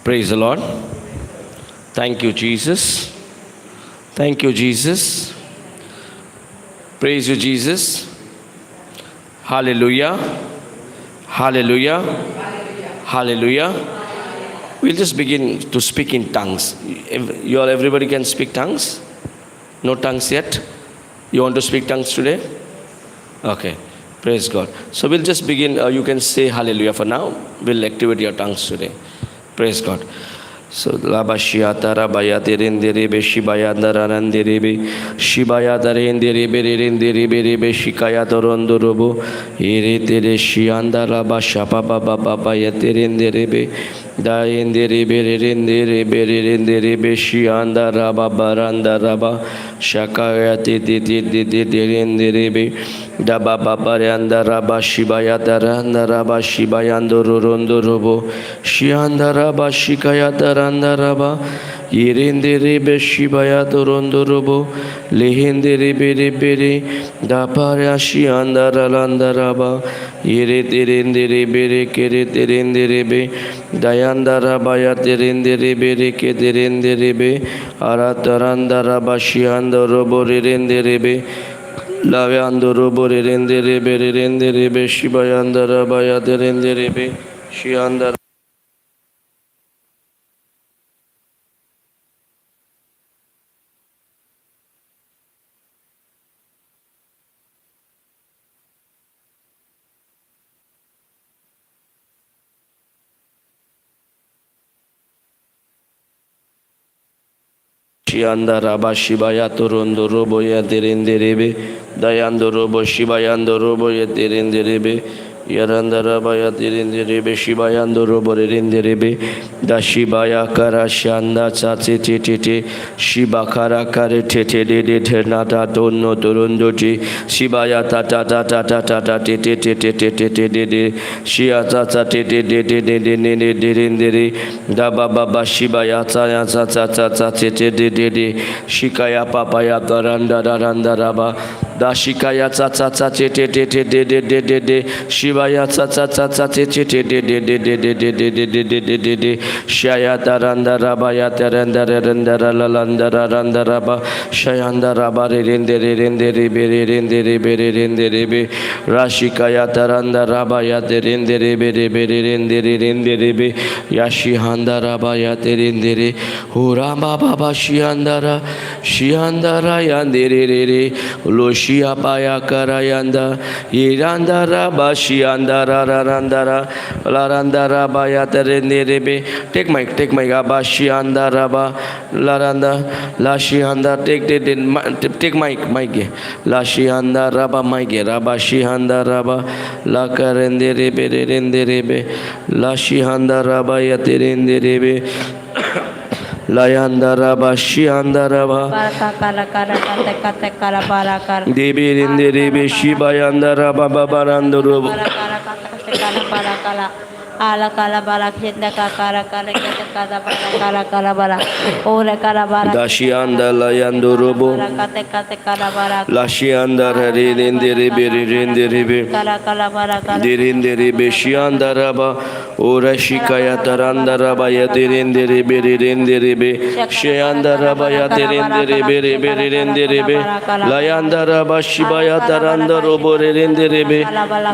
Praise the Lord. Thank you, Jesus. Thank you, Jesus. Praise you, Jesus. Hallelujah. Hallelujah. Hallelujah. We'll just begin to speak in tongues. Everybody can speak tongues? No tongues yet? You want to speak tongues today? Okay. Praise God. So we'll just begin. You can say hallelujah for now. We'll activate your tongues today. Praise God. So Labashiata Rabaya Derebe Shibaya Daranderebe Shibaya Darenderebe Renderebe Shikaya Dorondorobo Iritere Shianda Rabashapa Baba Yaterenderebe Daenderebe Renderebe Shianda Raba Baranda Raba Shakaya Renderebe Daba Baranda Raba Shibaya Daranda Raba Shibayandorondorobo Shianda Raba Shikaya Randaraba, Yerendere Shibaya Dorondorobo, Lehendere Bere, Daparashi Andaralandaraba, Yereterendere Bere, Kereterendere, Dayandarabaya Terendere Bere, Keterendere, Aratarandaraba Shiandorobo Rendere, Lavandorobo Rendere Bere, Rendere, Shibayandarabaya Terendere, Shiandar. Shianda Raba Shibaya Torondo Robo Yaterenderebe, Dayando Robo Shibayando Robo Yaterenderebe, Yaranda Rabaya Terenderebe, Shibayando Robo Renderebe, Dashibaya Karashanda Tsatete, Shibakara Kare Tete de Ternata Tono Torondoti, Shibaya Tata Tete, Shiata Tete de Dababa Shibaya Tata Shikaya Papaya Taranda Raba Dashikaya Tata Shibaya Tata Shaya Taranda Rabaya Terenda Randa Raba Shayanda Raba Rendere Rashikaya Taranda Rabaya Terendere Yashihanda Rabaya Terendere Urama Baba Shiandara Yandere Loshia Paya Karayanda Irandara Bashiandara Larandara Baya Terendere. Take mic Abashiandara Laranda Lashianda take mic Lashianda Raba Mike Rabashihanda Raba Lakarendere Lashihanda Rabaya Terendere Layandaraba Shiandaraba Debi Shibayandaraba Babarandurubu Ala kala bala kenda kala bala ola kala bala Dashianda Layandurubu Lashianda Rendere kala bala Dirindere Shiandaraba Ora Shikaya Tarandaraba Yatirindere Shiandaraba Yatirindere Layandaraba Shibaya Tarandarubu Rendere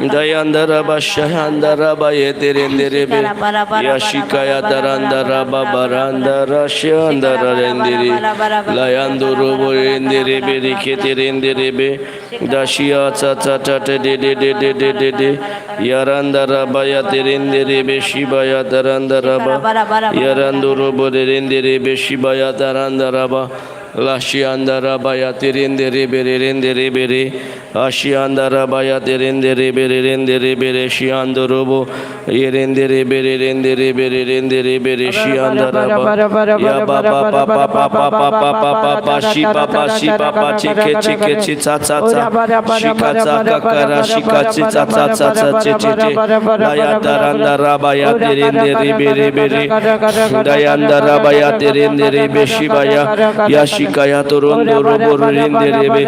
Dayandaraba Shahandaraba Yatirindere Yashikaya Taranda Raba Baranda Rashianda Rendere Layandoro Rendere Keterendere Dashia Tata de Yaranda Rabaya Terendere Shibaya Taranda Raba Yarandoro Rendere Shibaya Taranda Raba Lashianda Rabaya Terendere Ashianda Rabaya Terendere Shiandorobo Yerendere Shianda Raba Papa Chike Chitata Shikata Kakara Shikata Dayataranda Rabaya Terendere Dayanda Rabaya Terendere Shibaya Yashi shikaya torondo robo rende rebe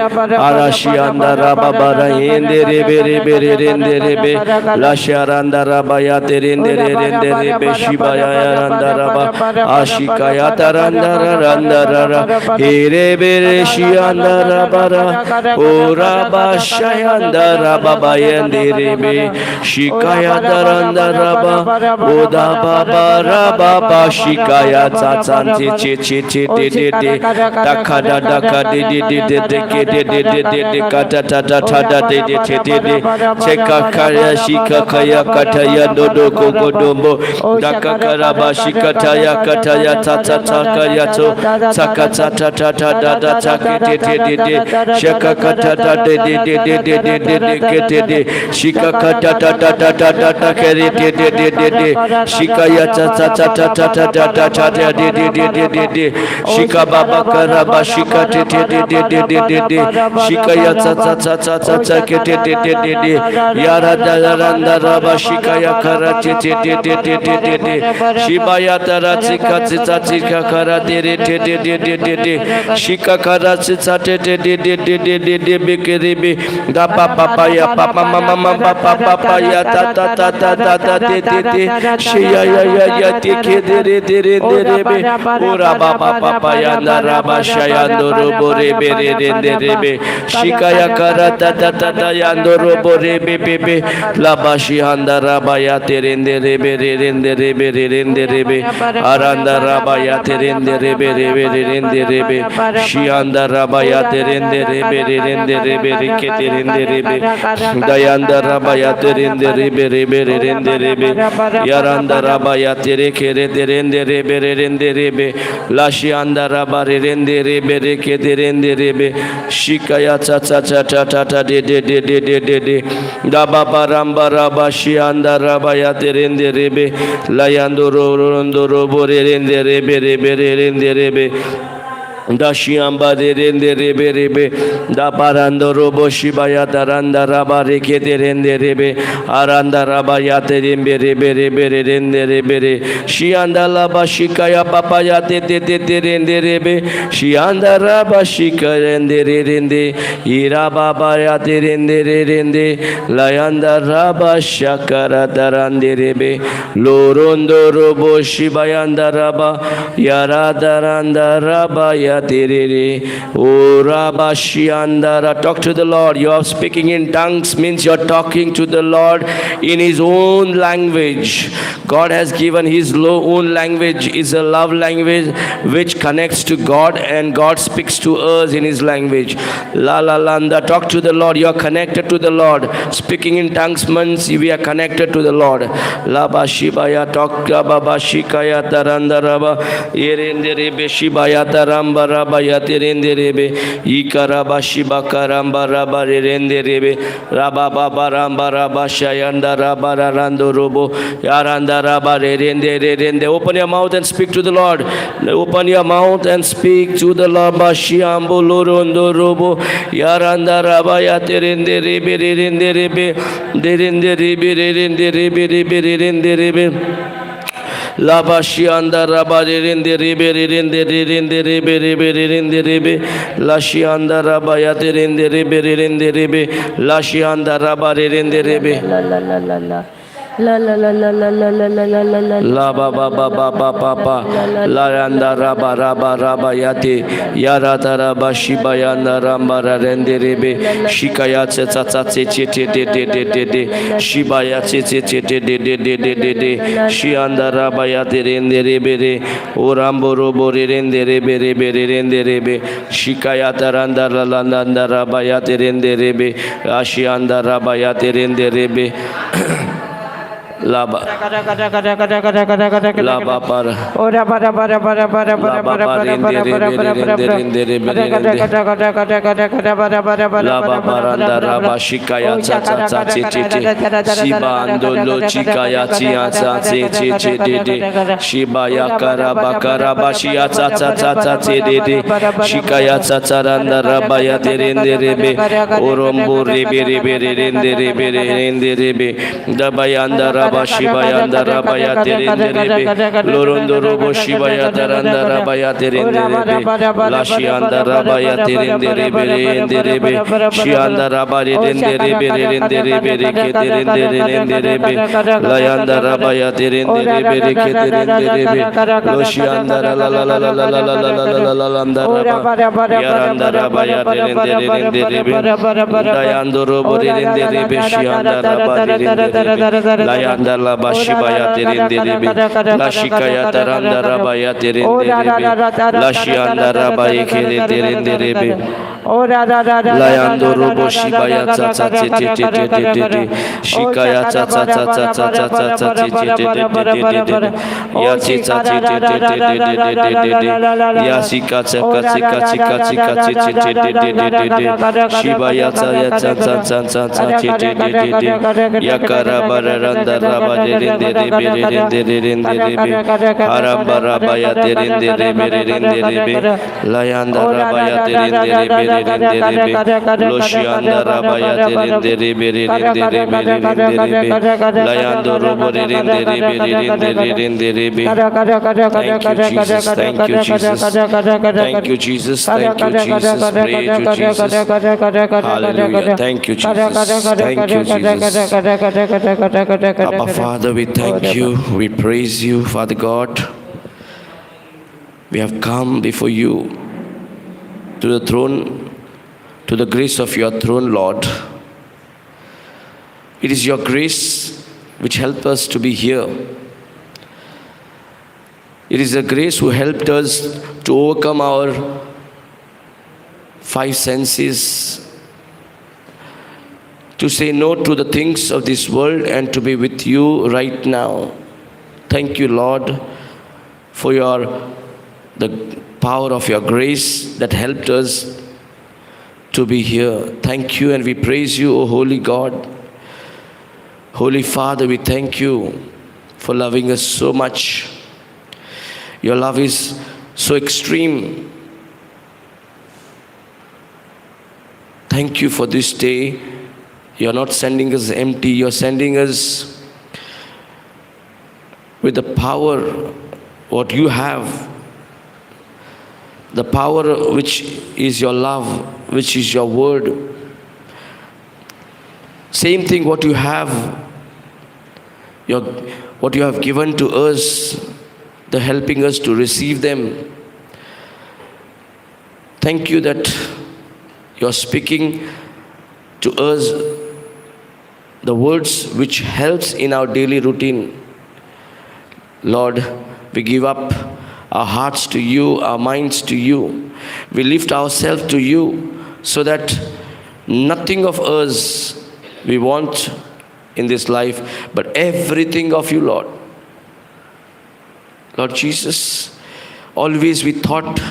arashi anda raba bara ende rebe rebe rende rebe lasharanda raba ya terende rende rebe shibaya randa raba ashikaya taranda randa rara rebe shianda raba ora ba shayanda raba bayende rebe shikaya taranda raba oda baba raba ba shikaya tsatsante che che che de de de takada daka de de de de de ke de de de de de kata tata tada de de che de de cheka kaya shika kaya kataya dodo kogodombo daka karaba shikataya kataya tata takaya to takata tata tada take de de de de sheka kata de de de de de de de de ke de de shika kata tata tata ke de de de de de shikaya tata tata tata tata de de de de de de shika baba karaba shika te te de de de de de de shika ya tata tata tata ke te de de de de yara daranda raba shika ya kara te te de de de de de de shiba ya tara tsika tsita tsika kara de de de de de de de de shika kara tsita te te de de de de de de be ke de be da papa ya papa mama papa ya tata tata tata de de de shiya ya te ke de de de de be ora baba papa ya raba shayando robo rebe rende rebe shikaya karata tata yando robo rebe bebe labashi handa raba ya terende rebe rende rebe aranda raba ya terende rebe rende rebe shianda raba ya terende rebe rikete rende rebe dayanda raba ya terende rende rebe yaranda raba ya tereke rende rebe lashi anda raba rende rebe ke rende rebe shikaya tata tata de da baba ramba raba shi anda raba ya rende rebe layando rondo robo rende rebe Dashiamba de rende rebe da parando robo shibaya daranda raba reke de rende rebe aranda raba ya terembe rebe rende rebe shianda laba shikaya papa ya te rende rebe shianda raba shikaya rende ira baba ya rende layanda raba shakara darande rebe lorondo robo shibayanda raba yara daranda raba ya talk to the Lord. You are speaking in tongues means you are talking to the Lord in His own language. God has given His own language, is a love language which connects to God, and God speaks to us in His language. La la landa, talk to the Lord. You are connected to the Lord. Speaking in tongues means we are connected to the Lord. La ba shibaya talk baba shikaya taranda raba yerende rebe shibaya taramba raba yaterende rebe ikaraba shiba karamba raba rende rebe raba baba ramba raba shayanda raba rando robo yaranda raba rende. Open your mouth and speak to the Lord. Open your mouth and speak to the Lord. Bashiambo lorondo robo yaranda raba yaterende rebe rende rebe Labashi anda raba rende rebe lashi anda raba ya rende rebe lashi anda raba rende rebe La la la la la la la la la la la la ba ba ba ba ba ba ba la yanda raba yate yarata raba shiba yanda ramba rende rebe shikaya tsa de shiba ya de shianda raba yate rende rebe orambo robo rende rebe shikaya taranda landa raba yate rende rebe ashianda raba yate rende rebe Laba laba para ora para laba paranda raba shikaya tsa shiba andolo chikaya tia tsa de shiba ya karaba shia tsa de shikaya tsa randa raba ya rebe orombo rebe rebe daba yanda raba shibayanda rabaya terenderebe lorondo robo shibaya taranda rabaya terenderebe lashianda rabaya terenderebe renderebe shianda rabaya renderebe renderebe reketerenderebe layanda rabaya terenderebe reketerenderebe loshianda la la la la la la la la la la la landa raba yaranda rabaya terenderebe dayando robo renderebe shianda rabaya terenderebe layanda laba shibaya terenderebe lashikaya taranda rabaya terenderebe lashianda rabaya kerenderebe layando robo shibaya tata tete tete shikaya tata tata tata tata tete yati tata tete yasika tsaka tsika tsika tsika tete shibaya tata tata tata tete yakara baranda rabaya renderebe haramba rabaya terenderebe layanda rabaya terenderebe loshianda rabaya terenderebe layando robo renderebe. Thank you, Jesus. Thank you, Jesus. Thank you, Jesus. Thank you, Jesus. Praise you, Jesus. Hallelujah. Thank you, Jesus. Thank you, Jesus. Abba, Father, we thank you. We praise you, Father God. We have come before you to the throne, to the grace of your throne, Lord. It is your grace which helped us to be here. It is the grace who helped us to overcome our five senses, to say no to the things of this world and to be with you right now. Thank you, Lord, for the power of your grace that helped us to be here. Thank you, and we praise you, O holy God. Holy Father, we thank you for loving us so much. Your love is so extreme. Thank you for this day. You're not sending us empty. You're sending us with the power what you have. The power which is your love, which is your word. Same thing what you have, what you have given to us, the helping us to receive them. Thank you that you're speaking to us the words which helps in our daily routine. Lord, we give up our hearts to you, our minds to you. We lift ourselves to you so that nothing of us we want in this life, but everything of you, Lord. Lord Jesus, always we thought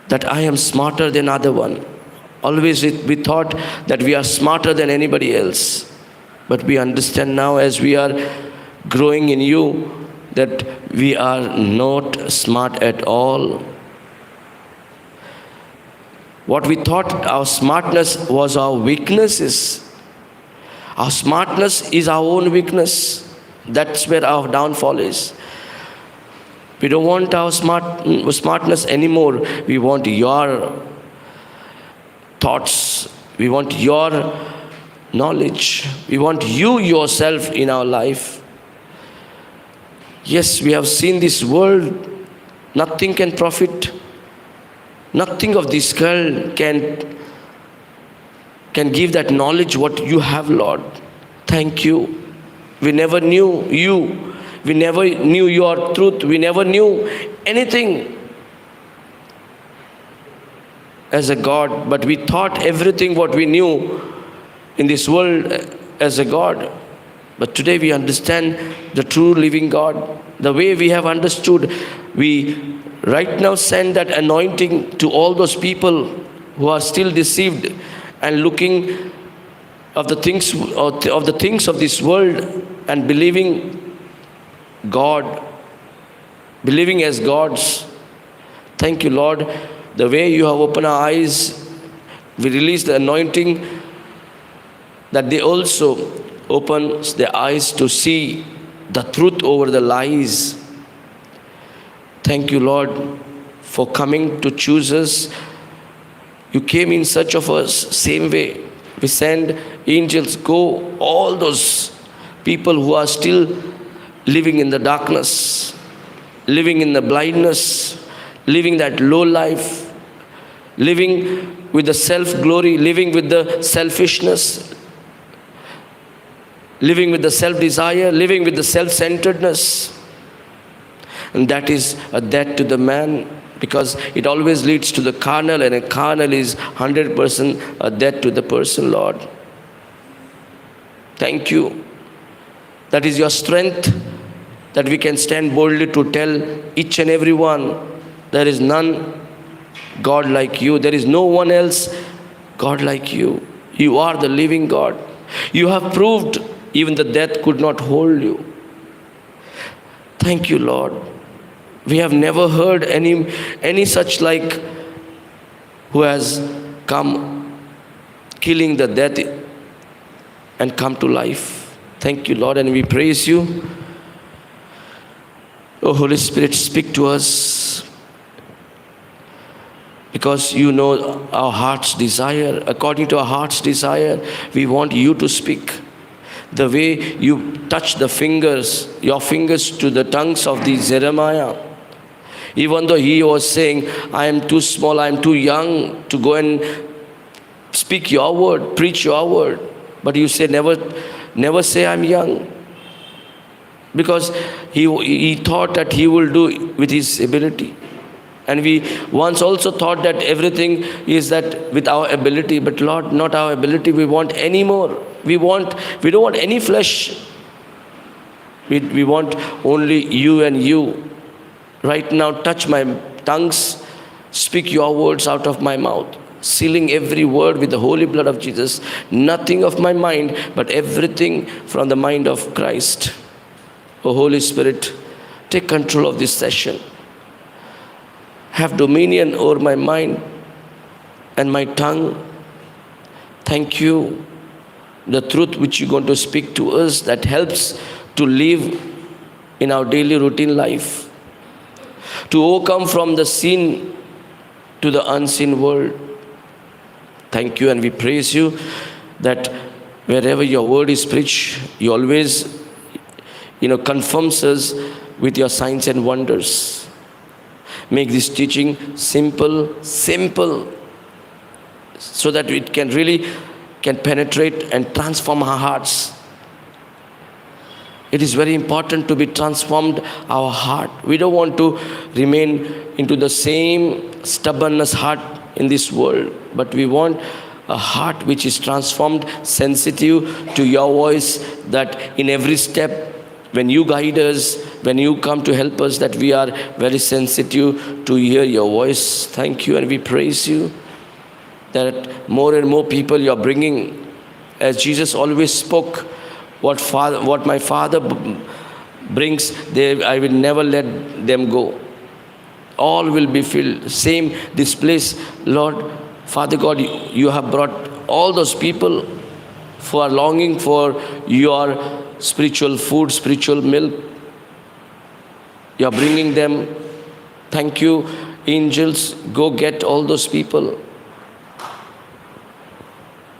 that I am smarter than other one. Always we thought that we are smarter than anybody else. But we understand now as we are growing in you that we are not smart at all. What we thought our smartness was our weaknesses. Our smartness is our own weakness. That's where our downfall is. We don't want our smartness anymore. We want your thoughts. We want your knowledge. We want you yourself in our life. Yes, we have seen this world. Nothing can profit. Nothing of this world can give that knowledge what you have, Lord. Thank you. We never knew you. We never knew your truth. We never knew anything as a God. But we thought everything what we knew in this world as a God. But today we understand the true living God. The way we have understood, we right now send that anointing to all those people who are still deceived and looking of the things of this world and believing God, believing as gods. Thank you, Lord. The way you have opened our eyes, we release the anointing that they also opens their eyes to see the truth over the lies. Thank you, Lord, for coming to choose us. You came in search of us, same way. We send angels, go, all those people who are still living in the darkness, living in the blindness, living that low life, living with the self-glory, living with the selfishness, living with the self-desire, living with the self-centeredness. And that is a death to the man, because it always leads to the carnal, and a carnal is 100% a death to the person, Lord. Thank you. That is your strength, that we can stand boldly to tell each and every one, there is none God like you. There is no one else God like you. You are the living God. You have proved even the death could not hold you. Thank you, Lord. We have never heard any such like who has come killing the death and come to life. Thank you, Lord, and we praise you. Oh, Holy Spirit, speak to us, because you know our heart's desire. According to our heart's desire, we want you to speak. The way you touch the fingers, your fingers to the tongues of the Jeremiah, even though he was saying, I am too small, I am too young to go and speak your word, preach your word. But you say, never say I'm young. Because he thought that he will do with his ability. And we once also thought that everything is that with our ability. But Lord, not our ability. We want any more. We don't want any flesh. We want only you and you. Right now, touch my tongues, speak your words out of my mouth, sealing every word with the holy blood of Jesus. Nothing of my mind, but everything from the mind of Christ. Oh, Holy Spirit, take control of this session. Have dominion over my mind and my tongue. Thank you. The truth which you're going to speak to us that helps to live in our daily routine life, to overcome from the seen to the unseen world. Thank you, and we praise you that wherever your word is preached, you always confirms us with your signs and wonders. Make this teaching simple, so that it can penetrate and transform our hearts. It is very important to be transformed, our heart. We don't want to remain into the same stubbornness heart in this world, but we want a heart which is transformed, sensitive to your voice, that in every step, when you guide us, when you come to help us, that we are very sensitive to hear your voice. Thank you, and we praise you that more and more people you are bringing, as Jesus always spoke, what my Father brings, I will never let them go. All will be filled. Same, this place, Lord, Father God, you have brought all those people who are longing for your spiritual food, spiritual milk. You are bringing them. Thank you, angels. Go get all those people.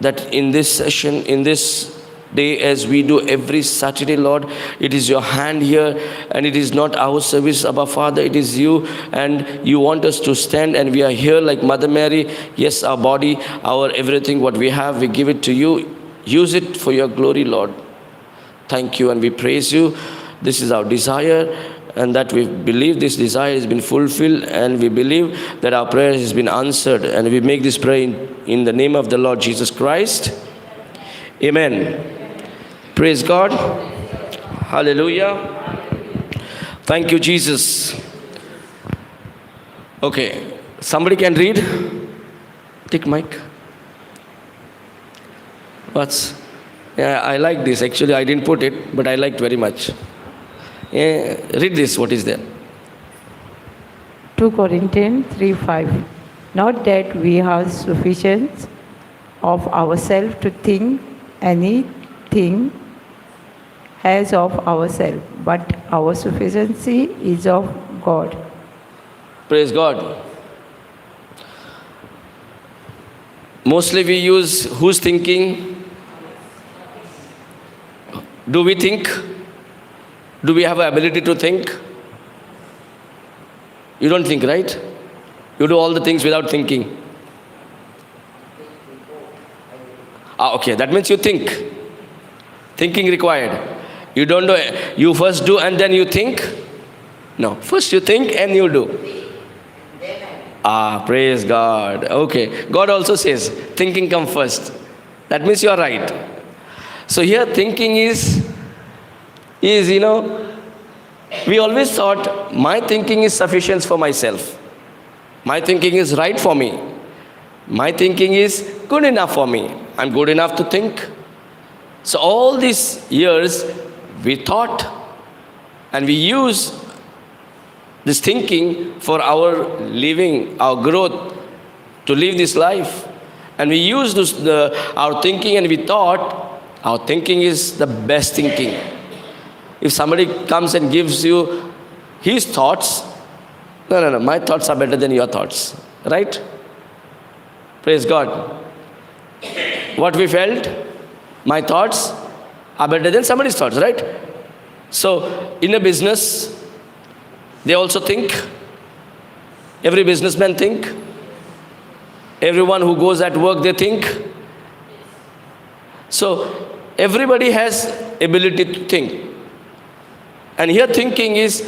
That in this session, in this day, as we do every Saturday, Lord, it is your hand here, and it is not our service, Abba Father, it is you, and you want us to stand, and we are here like Mother Mary. Yes, our body, our everything, what we have, we give it to you. Use it for your glory, Lord. Thank you, and we praise you. This is our desire, and that we believe this desire has been fulfilled, and we believe that our prayer has been answered, and we make this prayer in the name of the Lord Jesus Christ. Amen. Praise God. Hallelujah. Thank you, Jesus. Okay, somebody can read? Take mic. Yeah, I like this. Actually, I didn't put it, but I liked very much. Yeah, read this. What is there? 2 Corinthians 3:5. Not that we have sufficient of ourselves to think anything as of ourselves, but our sufficiency is of God. Praise God. Mostly we use who's thinking. Do we think? Do we have the ability to think? You don't think, right? You do all the things without thinking. Okay, that means you think. Thinking required. You don't do it. You first do and then you think? No, first you think and you do. Praise God. Okay, God also says, thinking come first. That means you are right. So here thinking is, we always thought my thinking is sufficient for myself. My thinking is right for me. My thinking is good enough for me. I'm good enough to think. So all these years we thought and we use this thinking for our living, our growth, to live this life. And we use our thinking and we thought our thinking is the best thinking. If somebody comes and gives you his thoughts, no, my thoughts are better than your thoughts. Right? Praise God. What we felt, my thoughts are better than somebody's thoughts, right? So, in a business, they also think. Every businessman think. Everyone who goes at work, they think. So, everybody has ability to think. And here thinking is,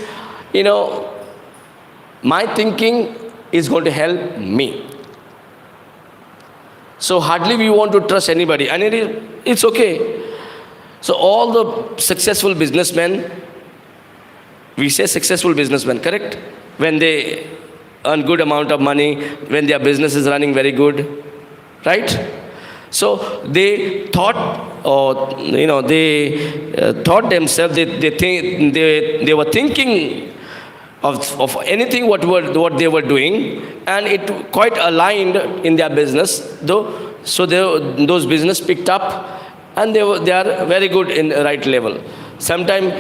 my thinking is going to help me. So hardly we want to trust anybody. And it's okay. So all the successful businessmen, we say successful businessmen, correct? When they earn good amount of money, when their business is running very good, right? So they thought, thought themselves, they were thinking of anything what they were doing, and it quite aligned in their business, though. So those business picked up, and they are very good in right level. Sometimes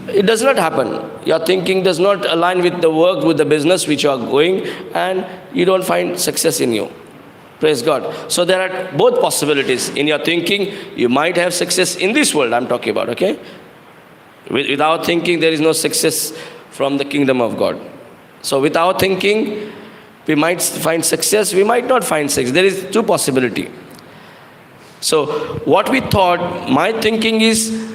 it does not happen. Your thinking does not align with the work, with the business which you are going, and you don't find success in you. Praise God. So there are both possibilities. In your thinking, you might have success in this world I'm talking about, okay? Without thinking, there is no success from the kingdom of God. So without thinking, we might find success, we might not find success. There is two possibilities. So what we thought, my thinking is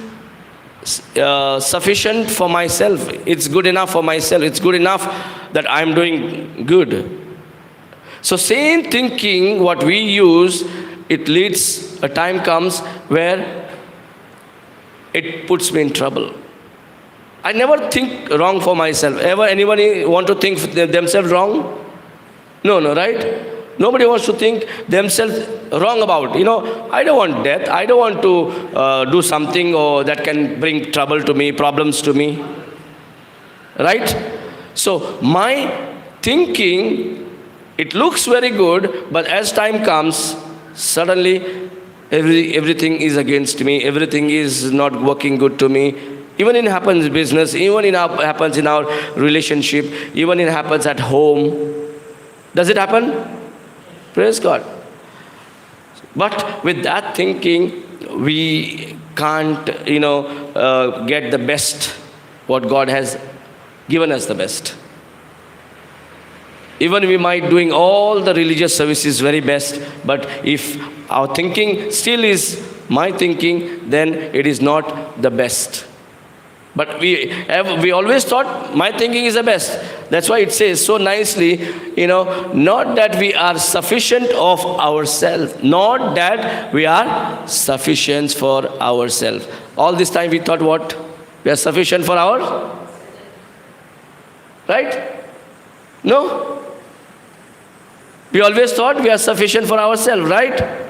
sufficient for myself. It's good enough for myself. It's good enough that I'm doing good. So same thinking, what we use, it leads, a time comes where it puts me in trouble. I never think wrong for myself. Ever anybody want to think themselves wrong? No, right? Nobody wants to think themselves wrong about. I don't want death. I don't want to do something that can bring trouble to me, problems to me. Right? So my thinking, it looks very good, but as time comes, suddenly everything is against me. Everything is not working good to me. Even it happens in business, even it happens in our relationship, even it happens at home. Does it happen? Praise God. But with that thinking, we can't, get the best, what God has given us the best. Even we might doing all the religious services very best, but if our thinking still is my thinking, then it is not the best. But we always thought my thinking is the best. That's why it says so nicely, not that we are sufficient of ourselves, not that we are sufficient for ourselves. All this time we thought what? We are sufficient for our? Right? No? We always thought we are sufficient for ourselves, right?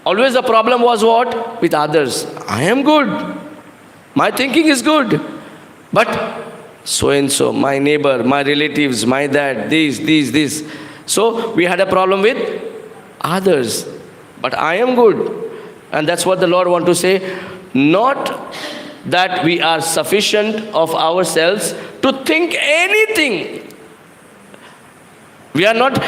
Always the problem was what? With others. I am good. My thinking is good. But so-and-so, my neighbor, my relatives, my dad, this. So we had a problem with others. But I am good. And that's what the Lord wants to say. Not that we are sufficient of ourselves to think anything. We are not,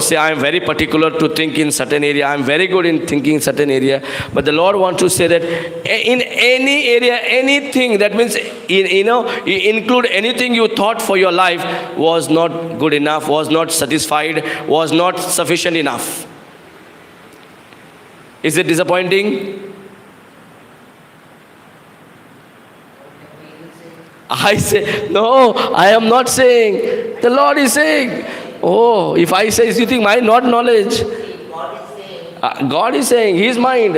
say I am very particular to think in certain area. I am very good in thinking in certain area. But the Lord wants to say that in any area, anything, that means, include anything you thought for your life was not good enough, was not satisfied, was not sufficient enough. Is it disappointing? I say, no, I am not saying. The Lord is saying. Oh, if I say, you think my not knowledge? God is saying, His mind.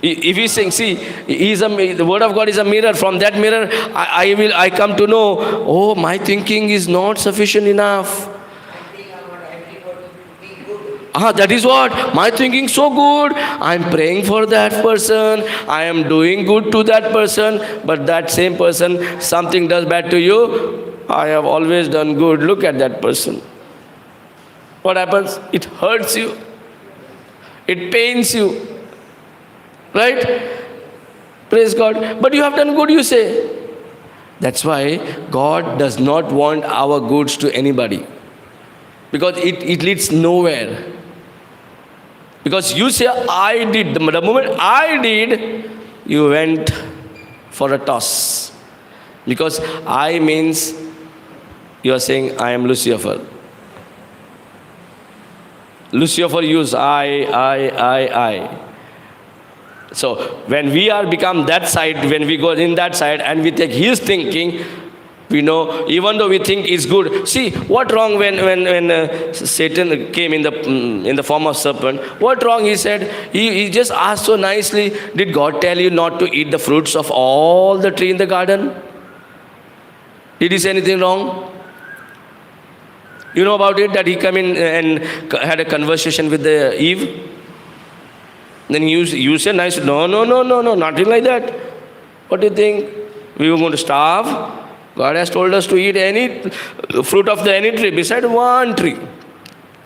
If He's saying, see, the Word of God is a mirror. From that mirror, I come to know, oh, my thinking is not sufficient enough. That is what, my thinking so good. I am praying for that person. I am doing good to that person. But that same person, something does bad to you. I have always done good. Look at that person. What happens? It hurts you. It pains you. Right? Praise God. But you have done good, you say. That's why God does not want our goods to anybody. Because it leads nowhere. Because you say, I did. The moment I did, you went for a toss. Because I means, you are saying, I am Lucifer. Lucifer used I. So, when we are become that side, when we go in that side and we take his thinking, we know, even though we think it's good. See, what wrong when Satan came in the form of serpent? What wrong he said? He just asked so nicely, did God tell you not to eat the fruits of all the tree in the garden? Did he say anything wrong? You know about it, that he came in and had a conversation with the Eve? Then you said nice, no, nothing like that. What do you think? We were going to starve? God has told us to eat any fruit of any tree, beside one tree,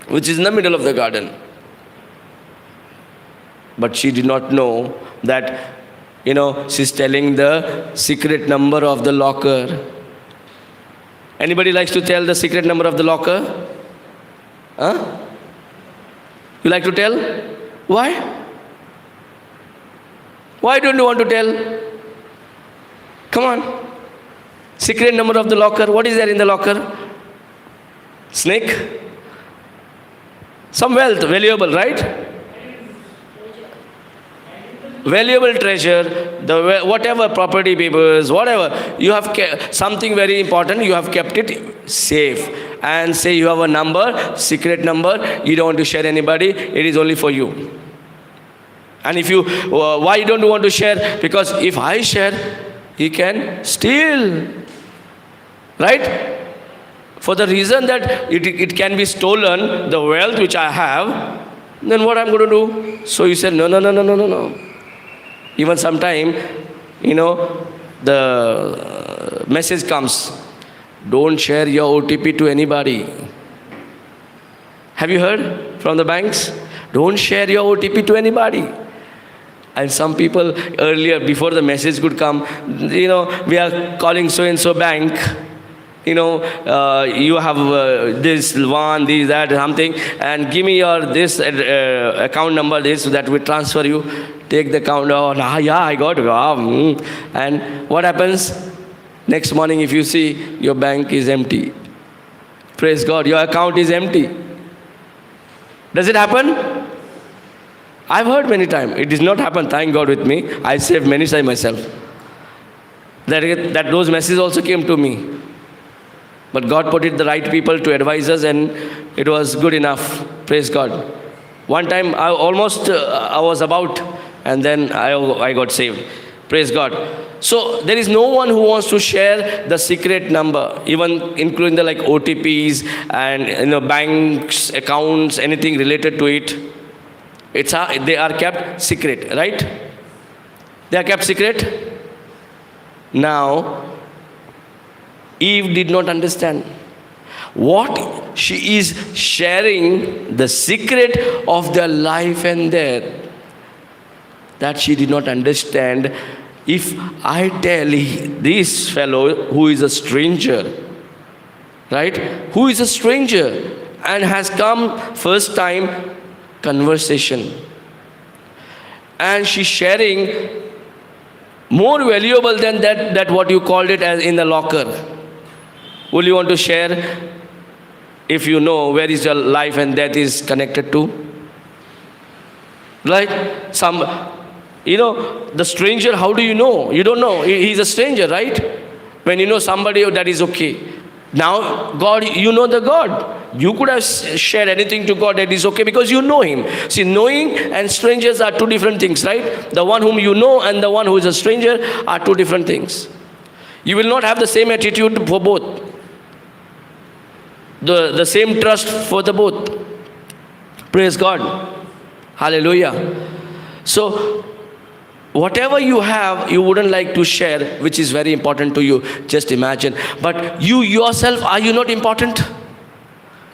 which is in the middle of the garden. But she did not know that, she's telling the secret number of the locker. Anybody likes to tell the secret number of the locker? You like to tell? Why? Why don't you want to tell? Come on. Secret number of the locker. What is there in the locker? Snake? Some wealth, valuable, right? Valuable treasure, whatever property papers, whatever. You have something very important, you have kept it safe. And say you have a number, secret number, you don't want to share anybody, it is only for you. And if you, why you don't want to share? Because if I share, he can steal. Right? For the reason that it can be stolen, the wealth which I have, then what I'm going to do? So you said, no. Even sometime, the message comes, don't share your OTP to anybody. Have you heard from the banks? Don't share your OTP to anybody. And some people earlier, before the message could come, we are calling so-and-so bank. You have this one, this, that, something, and give me your this account number, this, so that we transfer you. Take the account, I got it. And what happens? Next morning, if you see, your bank is empty. Praise God, your account is empty. Does it happen? I've heard many times. It does not happen, thank God, with me. I saved many times myself. That those messages also came to me. But God put it the right people to advise us, and it was good enough. Praise God. One time I was about, and then I got saved. Praise God. So there is no one who wants to share the secret number, even including the OTPs and banks, accounts, anything related to it. They are kept secret, right? They are kept secret. Now, Eve did not understand what she is sharing, the secret of their life and death. that she did not understand. If I tell this fellow who is a stranger, right, who is a stranger and has come first time conversation, and she's sharing more valuable than that what you called it as in the locker. Will you want to share if you know where is your life and death is connected to? Right? The stranger, how do you know? You don't know. He's a stranger, right? When you know somebody, that is okay. Now, God, you know the God. You could have shared anything to God, that is okay, because you know Him. See, knowing and strangers are two different things, right? The one whom you know and the one who is a stranger are two different things. You will not have the same attitude for both. The same trust for the both. Praise God. Hallelujah. So, whatever you have, you wouldn't like to share, which is very important to you. Just imagine. But you yourself, are you not important?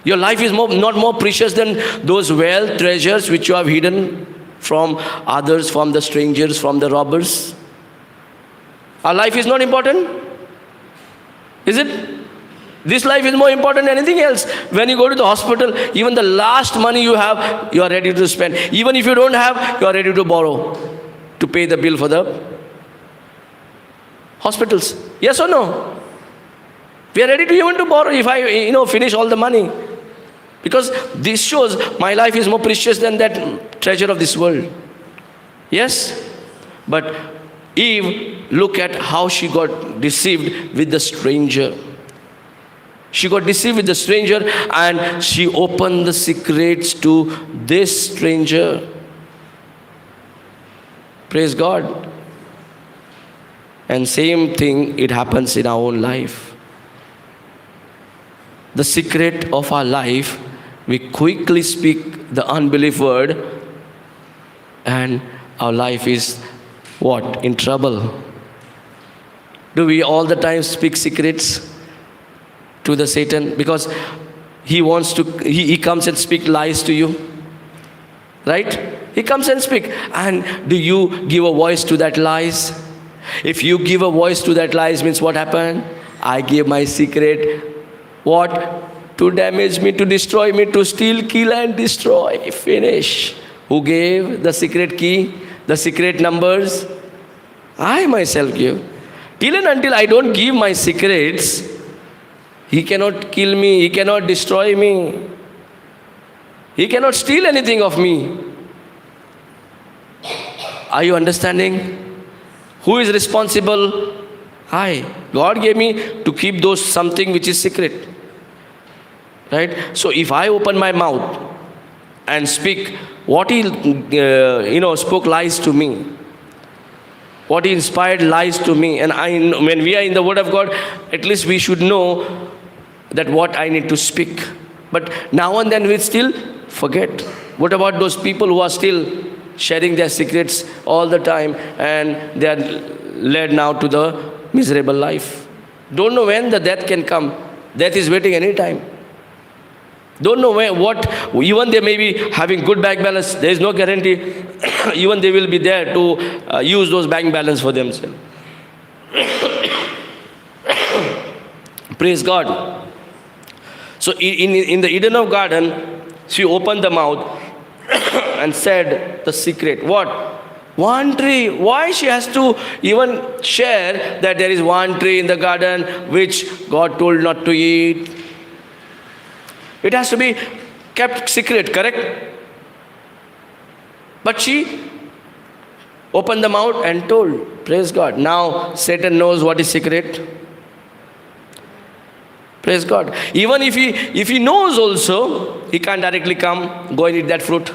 Your life is not more precious than those wealth, treasures which you have hidden from others, from the strangers, from the robbers. Our life is not important? Is it? This life is more important than anything else. When you go to the hospital, even the last money you have, you are ready to spend. Even if you don't have, you are ready to borrow to pay the bill for the hospitals. Yes or no? We are ready to even to borrow if I finish all the money. Because this shows my life is more precious than that treasure of this world. Yes? But Eve, look at how she got deceived with the stranger. She got deceived with the stranger and she opened the secrets to this stranger. Praise God. And same thing, it happens in our own life. The secret of our life, we quickly speak the unbelief word and our life is what? In trouble. Do we all the time speak secrets to the Satan? Because he wants to, he comes and speak lies to you. Right? He comes and speak. And do you give a voice to that lies? If you give a voice to that lies, means what happened? I gave my secret. What? To damage me, to destroy me, to steal, kill and destroy. Finish. Who gave the secret key? The secret numbers? I myself give. Till and until I don't give my secrets, he cannot kill me, he cannot destroy me. He cannot steal anything of me. Are you understanding? Who is responsible? I. God gave me to keep those something which is secret. Right? So if I open my mouth and speak what he spoke lies to me, what he inspired lies to me, and when we are in the Word of God, at least we should know that what I need to speak. But now and then we still forget. What about those people who are still sharing their secrets all the time and they are led now to the miserable life? Don't know when the death can come. Death is waiting any time. Don't know even they may be having good bank balance, there is no guarantee even they will be there to use those bank balance for themselves. Praise God. So in the Eden of Garden, she opened the mouth and said the secret. What? One tree. Why she has to even share that there is one tree in the garden which God told not to eat? It has to be kept secret, correct? But she opened the mouth and told. Praise God. Now Satan knows what is secret. Praise God. Even if he knows also, he can't directly come, go and eat that fruit.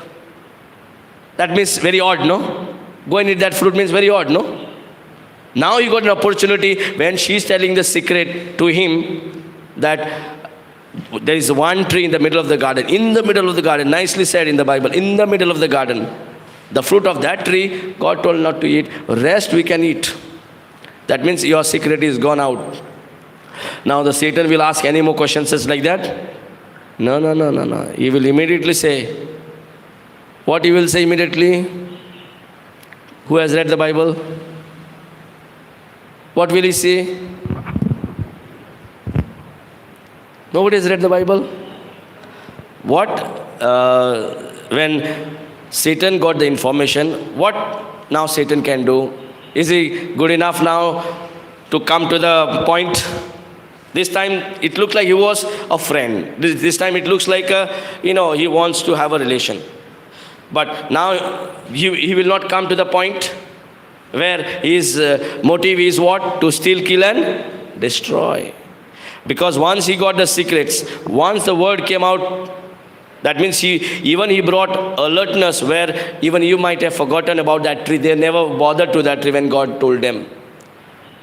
That means very odd, no? Go and eat that fruit means very odd, no? Now he got an opportunity when she's telling the secret to him that there is one tree in the middle of the garden. In the middle of the garden, nicely said in the Bible, in the middle of the garden. The fruit of that tree, God told not to eat. Rest we can eat. That means your secret is gone out. Now the Satan will ask any more questions just like that? No. He will immediately say. What he will say immediately? Who has read the Bible? What will he say? Nobody has read the Bible? What? When Satan got the information, what now Satan can do? Is he good enough now to come to the point? This time it looked like he was a friend. This time it looks like he wants to have a relation. But now he will not come to the point where his motive is what? To steal, kill and destroy. Because once he got the secrets, once the word came out, that means he brought alertness where even you might have forgotten about that tree. They never bothered to that tree when God told them.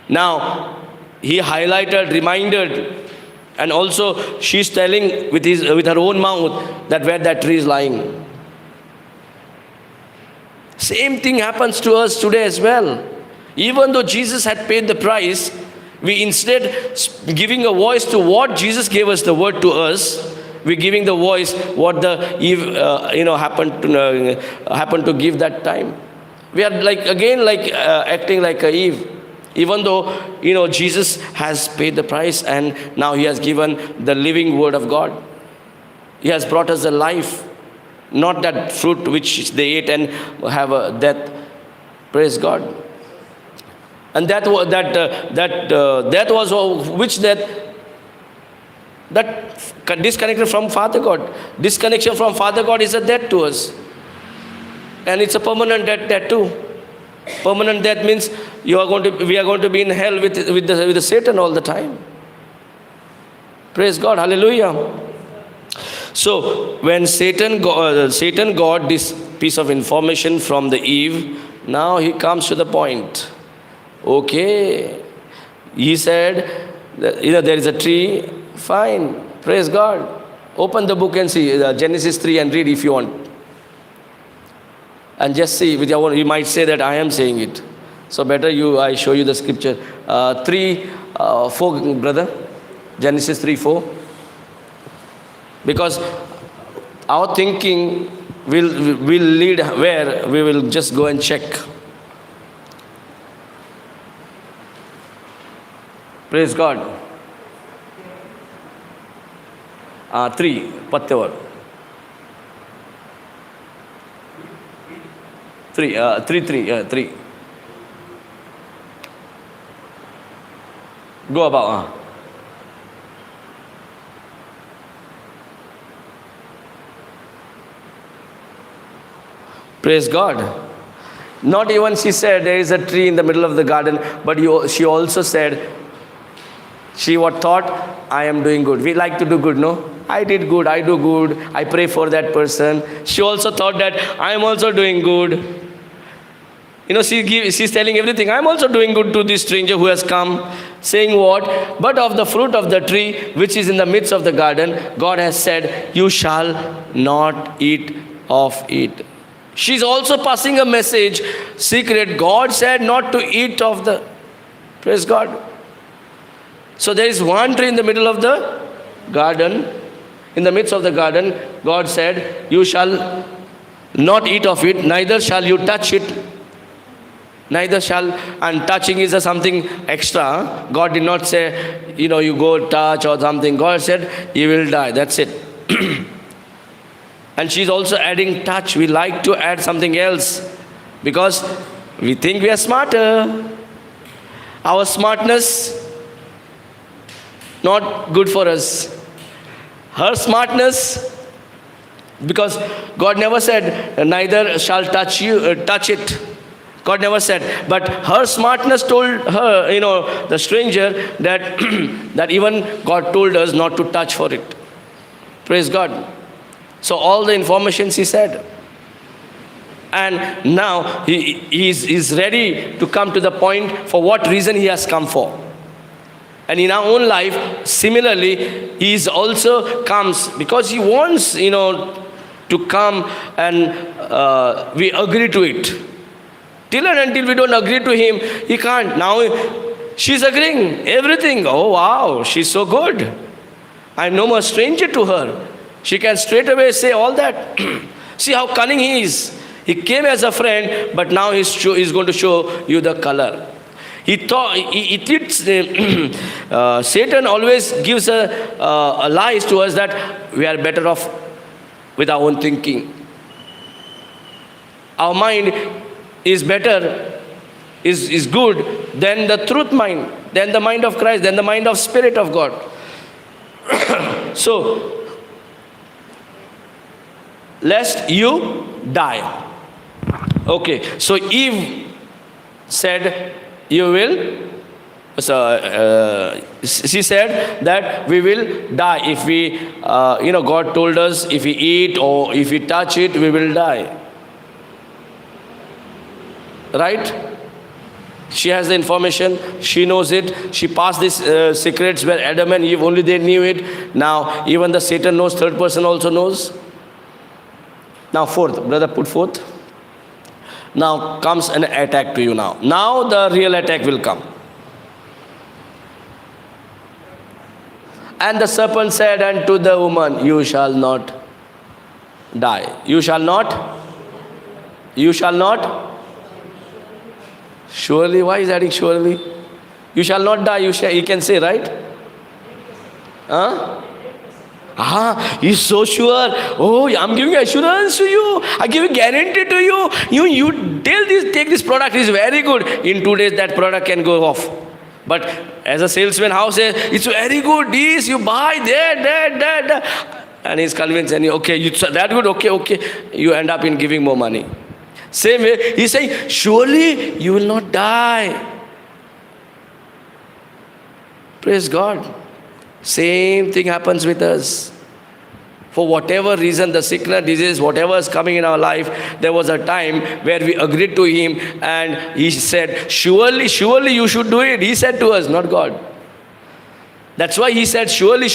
Now, he highlighted, reminded, and also she's telling with her own mouth that where that tree is lying. Same thing happens to us today as well. Even though Jesus had paid the price, we instead giving a voice to what Jesus gave us the word to us. We're giving the voice what the Eve happened to give that time. We are acting like a Eve. Even though, Jesus has paid the price and now he has given the living word of God. He has brought us a life, not that fruit which they ate and have a death. Praise God. And that was which death? That disconnected from Father God. Disconnection from Father God is a death to us. And it's a permanent death too. Permanent death means we are going to be in hell with the Satan all the time. Praise God, hallelujah. So when Satan got this piece of information from the Eve, now he comes to the point. Okay, he said, there is a tree, fine, praise God. Open the book and see Genesis 3 and read if you want. And just see with your own, you might say that I am saying it. So better I show you the scripture. 4, brother. Genesis 3:4. Because our thinking will lead where we will just go and check. Praise God. 3, Patyavar. 3. Go about. Praise God. Not even she said there is a tree in the middle of the garden, but she also said, she thought, I am doing good. We like to do good, no? I did good, I do good, I pray for that person. She also thought that I am also doing good. She's telling everything. I am also doing good to this stranger who has come. Saying what? But of the fruit of the tree which is in the midst of the garden, God has said, you shall not eat of it. She's also passing a message, secret. God said not to eat of the... Praise God. So there is one tree in the middle of the garden. In the midst of the garden, God said, you shall not eat of it, neither shall you touch it. Neither shall, and touching is something extra. God did not say, you go touch or something. God said, you will die. That's it. And she's also adding touch. We like to add something else because we think we are smarter. Our smartness, not good for us. Her smartness, because God never said, neither shall touch it. God never said. But her smartness told her, the stranger, that, that even God told us not to touch for it. Praise God. So all the information she said. And now he is ready to come to the point for what reason he has come for. And in our own life, similarly, he is also comes because he wants, to come and we agree to it. Till and until we don't agree to him, he can't. Now she's agreeing everything. Oh wow, she's so good. I'm no more stranger to her. She can straight away say all that. See how cunning he is. He came as a friend, but now he's going to show you the color. Satan always gives a lies to us that we are better off with our own thinking. Our mind is better, is good than the truth mind, than the mind of Christ, than the mind of Spirit of God. So, lest you die. Okay, so Eve said, you will, she said that we will die if we, God told us if we eat or if we touch it, we will die. Right? She has the information, she knows it, she passed these secrets where Adam and Eve, only they knew it. Now, even the Satan knows, third person also knows. Now, fourth, brother, put forth. Now comes an attack to you now. Now the real attack will come. And the serpent said unto the woman, you shall not die. You shall not? You shall not? Surely, why is adding surely? You shall not die, you can say, right? Huh? He's so sure. Oh, I'm giving assurance to you. I give a guarantee to you. You take this product, it's very good. In 2 days, that product can go off. But as a salesman, how say, it's very good, this, you buy, that. And he's convinced, and okay, that good, okay. You end up in giving more money. Same way, he's saying, surely you will not die. Praise God. Same thing happens with us. For whatever reason, the sickness, disease, whatever is coming in our life, there was a time where we agreed to him and he said, surely you should do it. He said to us, not God. That's why he said, surely,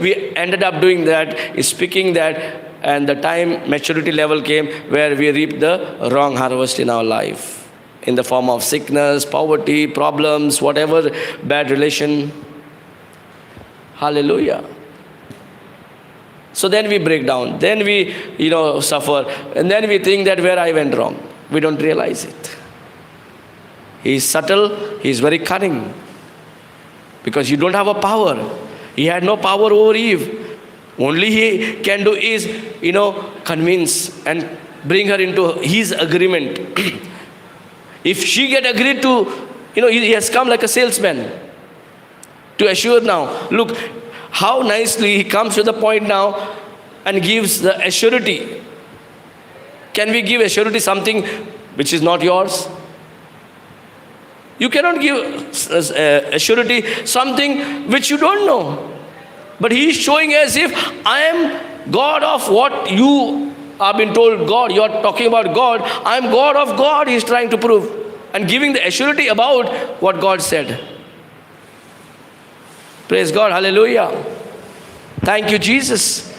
we ended up doing that, speaking that, and the time maturity level came where we reaped the wrong harvest in our life. In the form of sickness, poverty, problems, whatever, bad relation. Hallelujah. So then we break down. Then we, suffer. And then we think that where I went wrong. We don't realize it. He is subtle. He is very cunning. Because you don't have a power. He had no power over Eve. Only he can do is, convince and bring her into his agreement. If she get agreed to, he has come like a salesman to assure now. Look, how nicely he comes to the point now and gives the assurity. Can we give assurity something which is not yours? You cannot give assurity something which you don't know. But he is showing as if I am God of what you have been told God. You are talking about God. I am God of God, he is trying to prove. And giving the assurity about what God said. Praise God, hallelujah. Thank you, Jesus.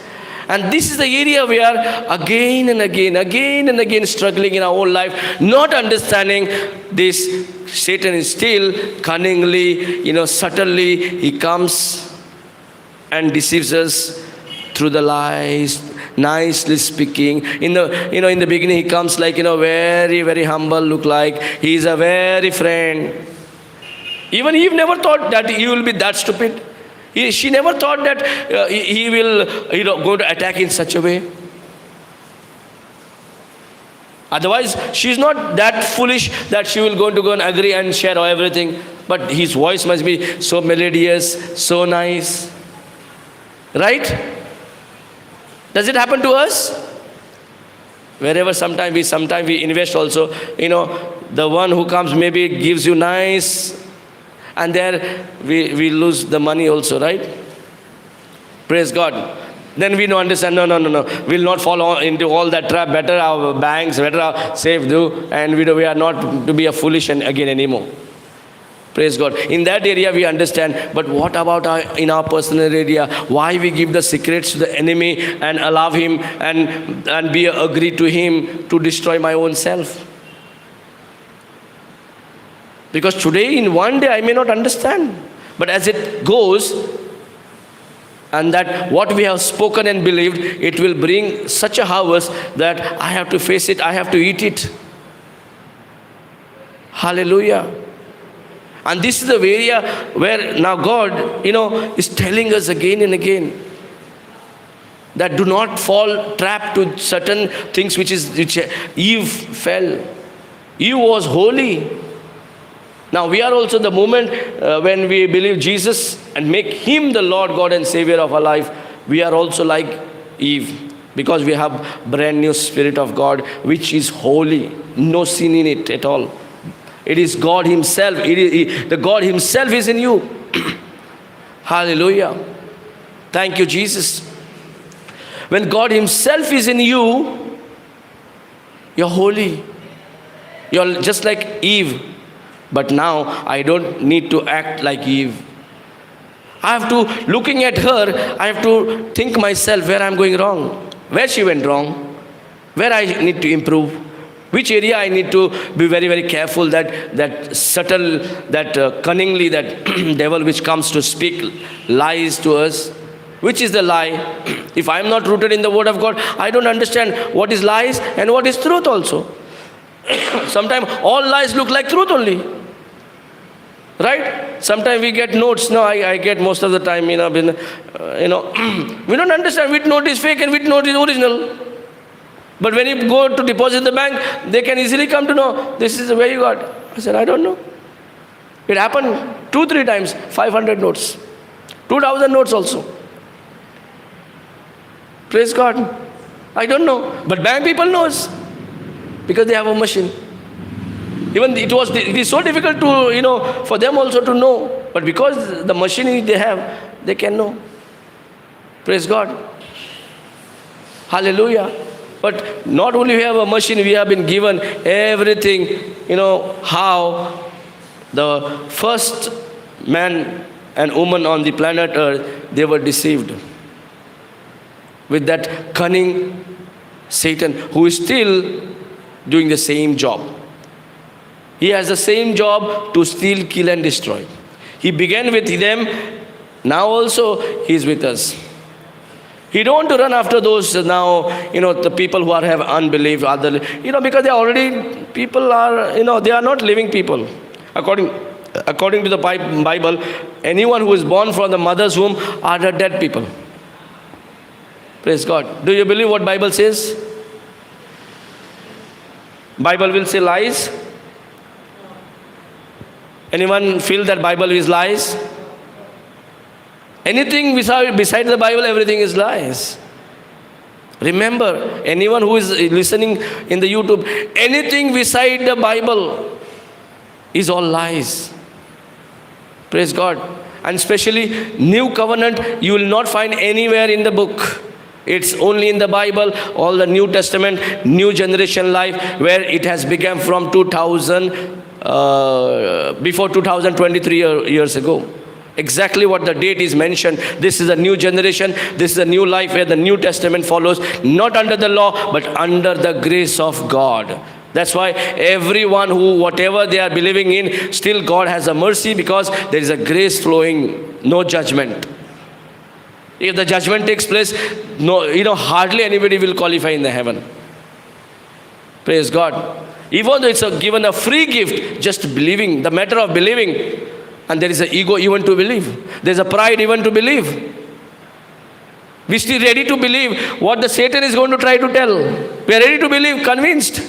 And this is the area we are again and again struggling in our own life, not understanding this. Satan is still cunningly, subtly, he comes and deceives us through the lies, nicely speaking. In the beginning he comes like, very, very humble, look like he is a very friend. Even Eve never thought that he will be that stupid. She never thought that he will, go to attack in such a way. Otherwise, she's not that foolish that she will go and agree and share everything. But his voice must be so melodious, so nice. Right? Does it happen to us? Wherever sometimes we invest also, the one who comes maybe gives you nice, and there we lose the money also, right? Praise God. Then we don't understand, no. We'll not fall into all that trap. Better our banks, better our safe do, and we are not to be a foolish again anymore. Praise God. In that area we understand, but what about in our personal area? Why we give the secrets to the enemy and allow him and be agreed to him to destroy my own self? Because today in one day I may not understand, but as it goes, And that what we have spoken and believed, it will bring such a harvest that I have to face it, I have to eat it. Hallelujah. And this is the area where now God, is telling us again and again that do not fall trap to certain things which Eve fell. Eve was holy. Now we are also the moment when we believe Jesus and make Him the Lord God and Savior of our life, we are also like Eve, because we have brand new Spirit of God which is holy, no sin in it at all. It is God Himself. The God Himself is in you. Hallelujah. Thank you, Jesus. When God Himself is in you, you're holy. You're just like Eve. But now I don't need to act like Eve. I have to, looking at her, I have to think myself where I'm going wrong, where she went wrong, where I need to improve, which area I need to be very, very careful that subtle, that cunningly, that devil which comes to speak lies to us. Which is the lie? If I'm not rooted in the Word of God, I don't understand what is lies and what is truth also. Sometimes all lies look like truth only. Right? Sometimes we get notes. No, I get most of the time, we don't understand which note is fake and which note is original. But when you go to deposit the bank, they can easily come to know, this is where you got. I said, I don't know. It happened 2-3 times, 500 notes. 2,000 notes also. Praise God. I don't know. But bank people knows. Because they have a machine. Even it is so difficult to, for them also to know. But because the machine they have, they can know. Praise God. Hallelujah. But not only we have a machine, we have been given everything, how the first man and woman on the planet Earth, they were deceived. With that cunning Satan, who is still doing the same job. He has the same job to steal, kill and destroy. He began with them, now also he is with us. He don't want to run after those now, the people who have unbelief, because they are already, people are, they are not living people. According to the Bible, anyone who is born from the mother's womb are the dead people. Praise God. Do you believe what Bible says? Bible will say lies? Anyone feel that Bible is lies? Anything besides the Bible, everything is lies. Remember, anyone who is listening in the YouTube, anything beside the Bible is all lies. Praise God. And especially New Covenant, you will not find anywhere in the book. It's only in the Bible, all the New Testament, new generation life, where it has begun from 2000, before 2023 years ago. Exactly what the date is mentioned. This is a new generation. This is a new life where the New Testament follows, not under the law, but under the grace of God. That's why everyone who, whatever they are believing in, still God has a mercy, because there is a grace flowing, no judgment. If the judgment takes place, hardly anybody will qualify in the heaven. Praise God. Even though it's given a free gift, just believing, the matter of believing. And there is an ego even to believe. There's a pride even to believe. We're still ready to believe what the Satan is going to try to tell. We are ready to believe, convinced.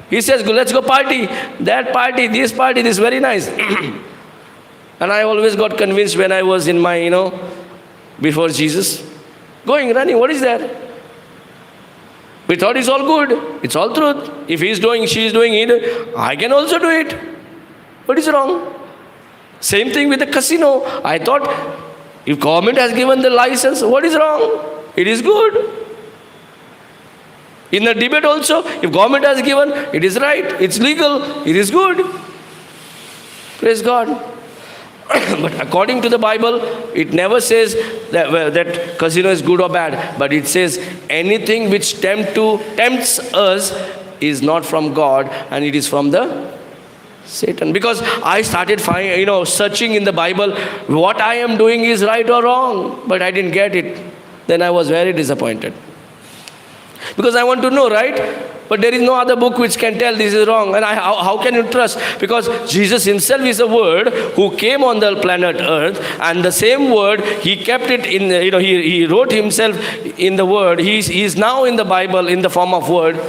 He says, let's go party. That party, this is very nice. And I always got convinced when I was in my, before Jesus. Running, what is that? We thought it's all good. It's all truth. If he's doing, she is doing it, I can also do it. What is wrong? Same thing with the casino. I thought, if government has given the license, what is wrong? It is good. In the debate also, if government has given, it is right, it's legal, it is good. Praise God. But according to the Bible, it never says that casino is good or bad. But it says anything which tempts us is not from God, and it is from the Satan. Because I started searching in the Bible what I am doing is right or wrong, but I didn't get it. Then I was very disappointed. Because I want to know, right? But there is no other book which can tell this is wrong. And how can you trust? Because Jesus himself is a word who came on the planet Earth, and the same word, he kept it in, he wrote himself in the word. He is now in the Bible in the form of word.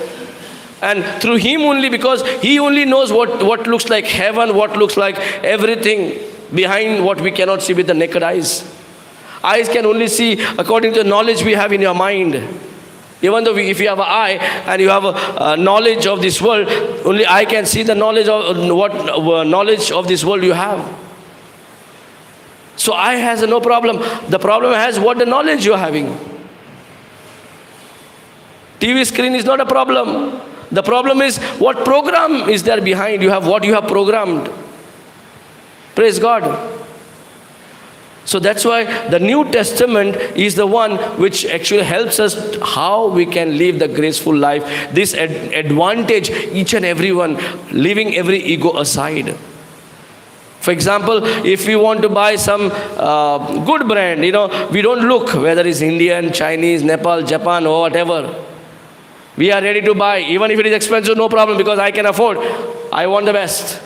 And through him only, because he only knows what looks like heaven, what looks like everything behind what we cannot see with the naked eyes. Eyes can only see according to the knowledge we have in your mind. Even though if you have an eye and you have a knowledge of this world, only I can see the knowledge of what knowledge of this world you have. So eye has no problem. The problem has what the knowledge you are having. TV screen is not a problem. The problem is what program is there behind. You have what you have programmed. Praise God. So that's why the New Testament is the one which actually helps us how we can live the graceful life. This advantage, each and everyone, leaving every ego aside. For example, if we want to buy some good brand, we don't look whether it's Indian, Chinese, Nepal, Japan or whatever. We are ready to buy. Even if it is expensive, no problem, because I can afford. I want the best.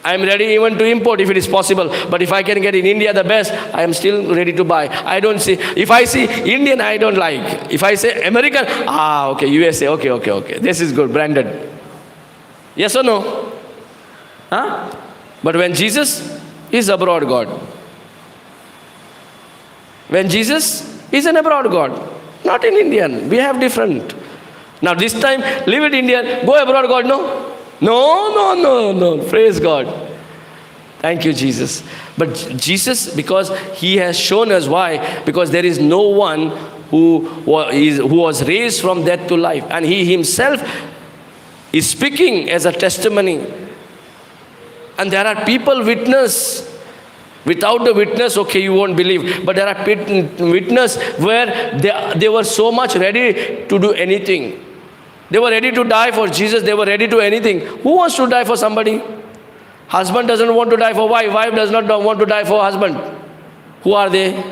I am ready even to import if it is possible. But if I can get in India the best, I am still ready to buy. I don't see. If I see Indian, I don't like. If I say American, okay, USA, okay. This is good, branded. Yes or no? Huh? But when Jesus is abroad God. When Jesus is an abroad God. Not in Indian. We have different. Now this time, live in India, go abroad God, no? No. Praise God. Thank you, Jesus. But Jesus, because he has shown us why, because there is no one who was raised from death to life. And he himself is speaking as a testimony. And there are people witness. Without the witness, okay, you won't believe. But there are witness where they were so much ready to do anything. They were ready to die for Jesus. They were ready to anything. Who wants to die for somebody? Husband doesn't want to die for wife. Wife does not want to die for husband. Who are they?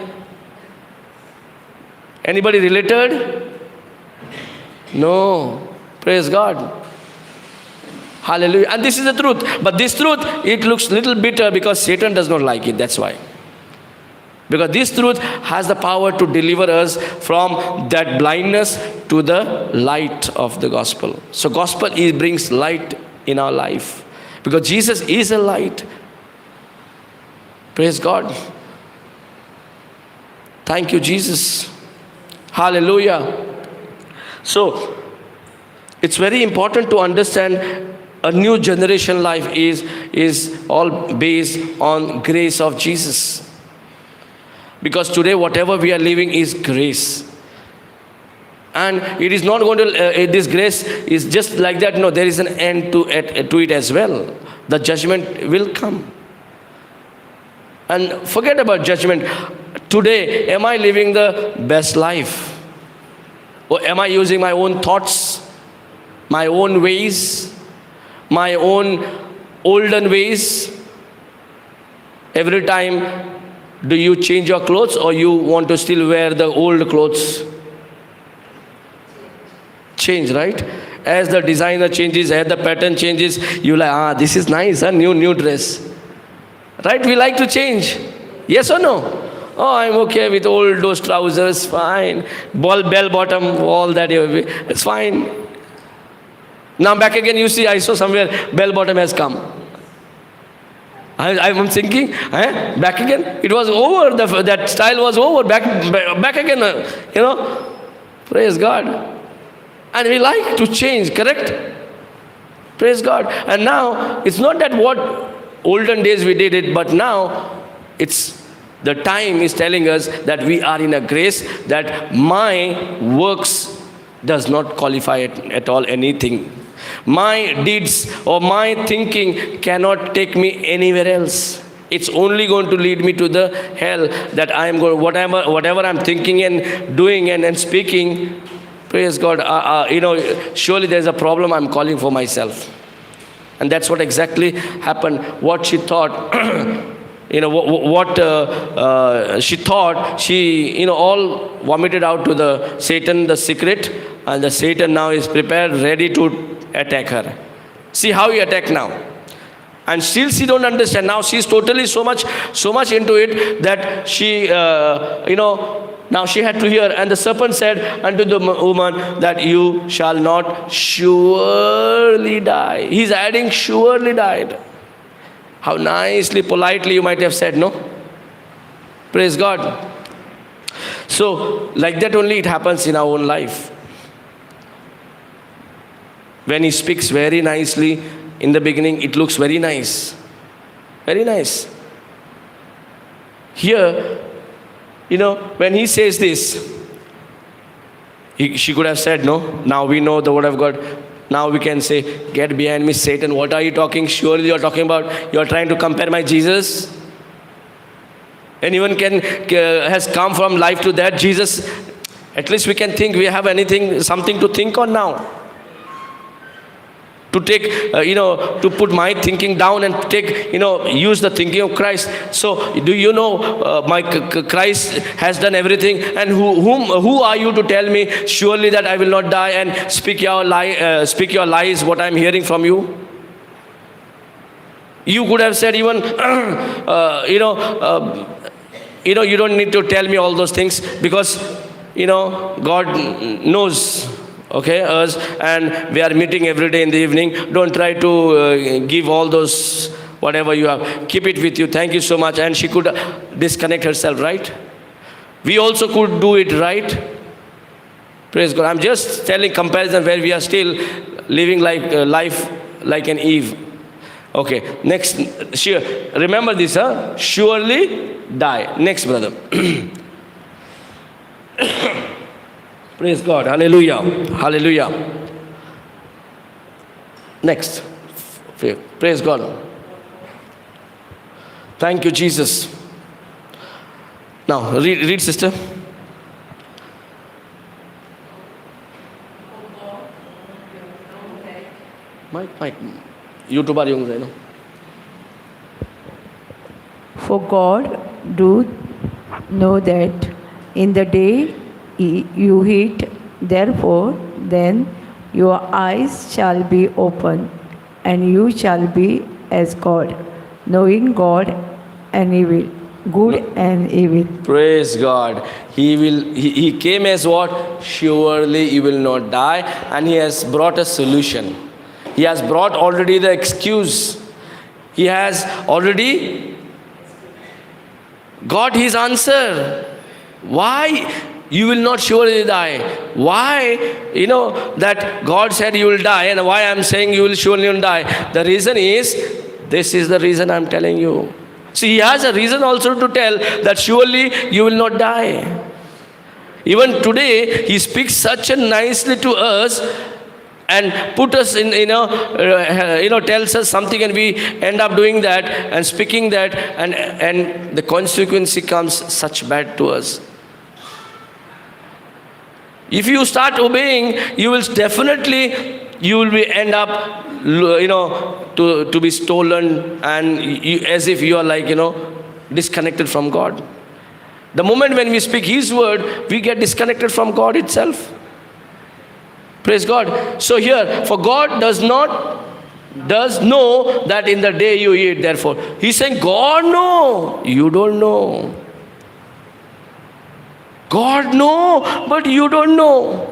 Anybody related? No. Praise God. Hallelujah. And this is the truth. But this truth, it looks little bitter because Satan does not like it. That's why. Because this truth has the power to deliver us from that blindness to the light of the gospel. So gospel brings light in our life. Because Jesus is a light. Praise God. Thank you, Jesus. Hallelujah. So, it's very important to understand a new generation life is all based on grace of Jesus. Because today whatever we are living is grace. And it is not going to, this grace is just like that. No, there is an end to it as well. The judgment will come. And forget about judgment. Today, am I living the best life? Or am I using my own thoughts, my own ways, my own olden ways? Every time, do you change your clothes or you want to still wear the old clothes? Change, right? As the designer changes, as the pattern changes, you like, this is nice, new dress. Right? We like to change. Yes or no? Oh, I'm okay with old those trousers, fine. Bell bottom, all that, it's fine. Now back again, you see, I saw somewhere bell bottom has come. I'm thinking, back again, it was over, that style was over, back again, praise God. And we like to change, correct? Praise God. And now, it's not that what olden days we did it, but now, the time is telling us that we are in a grace that my works does not qualify at all anything. My deeds or my thinking cannot take me anywhere else. It's only going to lead me to the hell that I am going, whatever I'm thinking and doing and speaking, praise God, surely there's a problem I'm calling for myself. And that's what exactly happened. What she thought, she thought, she, all vomited out to the Satan, the secret, and the Satan now is prepared, ready to attack her. See how he attacked now. And still she don't understand. Now she's totally so much into it that she, now she had to hear. And the serpent said unto the woman that you shall not surely die. He's adding surely died. How nicely, politely you might have said, no? Praise God. So, like that only it happens in our own life. When he speaks very nicely, in the beginning it looks very nice. Very nice. Here, when he says this, she could have said, no, now we know the word of God. Now we can say, get behind me, Satan. What are you talking? Surely you're talking about, you're trying to compare my Jesus? Anyone has come from life to that. Jesus, at least we can think, we have something to think on now. To take, to put my thinking down and take, use the thinking of Christ. So, do you know, my Christ has done everything, and who are you to tell me surely that I will not die and speak your lies? What I'm hearing from you. You could have said even, you don't need to tell me all those things because, God knows. Okay, us, and we are meeting every day in the evening. Don't try to give all those, whatever you have. Keep it with you. Thank you so much. And she could disconnect herself, right? We also could do it, right? Praise God. I'm just telling comparison where we are still living life like an Eve. Okay, next. Sure. Remember this, huh? Surely die. Next, brother. Praise God. Hallelujah. Hallelujah. Next. Praise God. Thank you, Jesus. Now, read sister. Mike. YouTuber yung say, no? For God do know that in the day you eat, therefore then your eyes shall be opened, and you shall be as God, knowing God and evil, good and evil. Praise God. He came as what? Surely you will not die, and he has brought a solution. He has brought already the excuse. He has already got his answer. Why you will not surely die? Why, that God said you will die, and why I'm saying you will surely not die? The reason is, this is the reason I'm telling you. See, he has a reason also to tell that surely you will not die. Even today, he speaks such a nicely to us and put us in, tells us something, and we end up doing that and speaking that, and the consequence comes such bad to us. If you start obeying, you will end up, to be stolen, and as if you are disconnected from God. The moment when we speak His word, we get disconnected from God itself. Praise God. So here, for God does know that in the day you eat, therefore. He's saying, God know, you don't know. God know, but you don't know.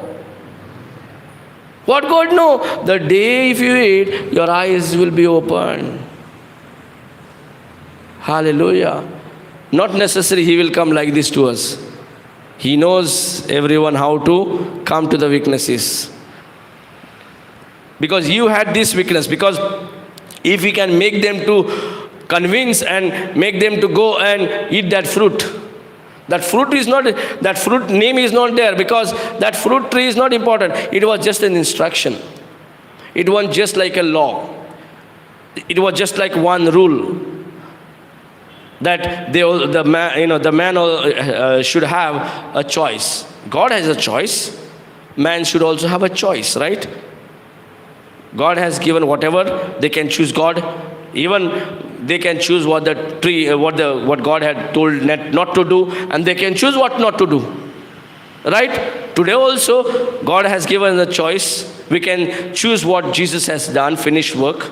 What God know? The day if you eat, your eyes will be open. Hallelujah. Not necessarily He will come like this to us. He knows everyone how to come to the weaknesses. Because you had this weakness. Because if we can make them to convince and make them to go and eat that fruit, that fruit name is not there, because that fruit tree is not important. It was just an instruction. It wasn't just like a law. It was just like one rule, that the man should have a choice. God has a choice. Man should also have a choice, right? God has given whatever. They can choose God. Even they can choose what the tree, what God had told not to do, and they can choose what not to do. Right? Today also, God has given the choice. We can choose what Jesus has done, finished work.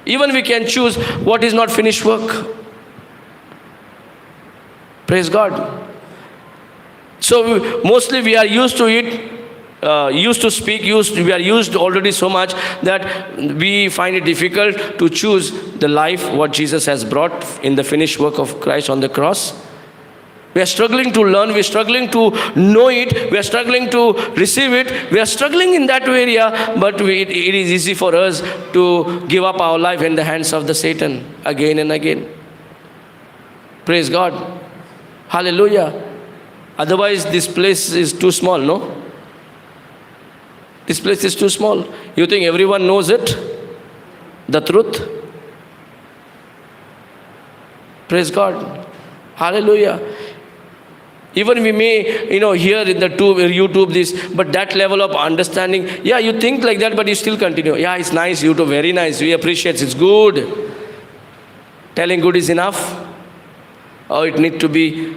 Even we can choose what is not finished work. Praise God. So mostly we are used to it, used to speak, we are used already so much that we find it difficult to choose the life what Jesus has brought in the finished work of Christ on the cross. We are struggling to learn, we are struggling to know it, we are struggling to receive it, we are struggling in that area, but it is easy for us to give up our life in the hands of the Satan again and again. Praise God. Hallelujah. Otherwise this place is too small, no? This place is too small. You think everyone knows it? The truth? Praise God. Hallelujah. Even we may, hear in the YouTube this, but that level of understanding, yeah, you think like that, but you still continue. Yeah, it's nice, YouTube, very nice, we appreciate it, it's good. Telling good is enough? Or it need to be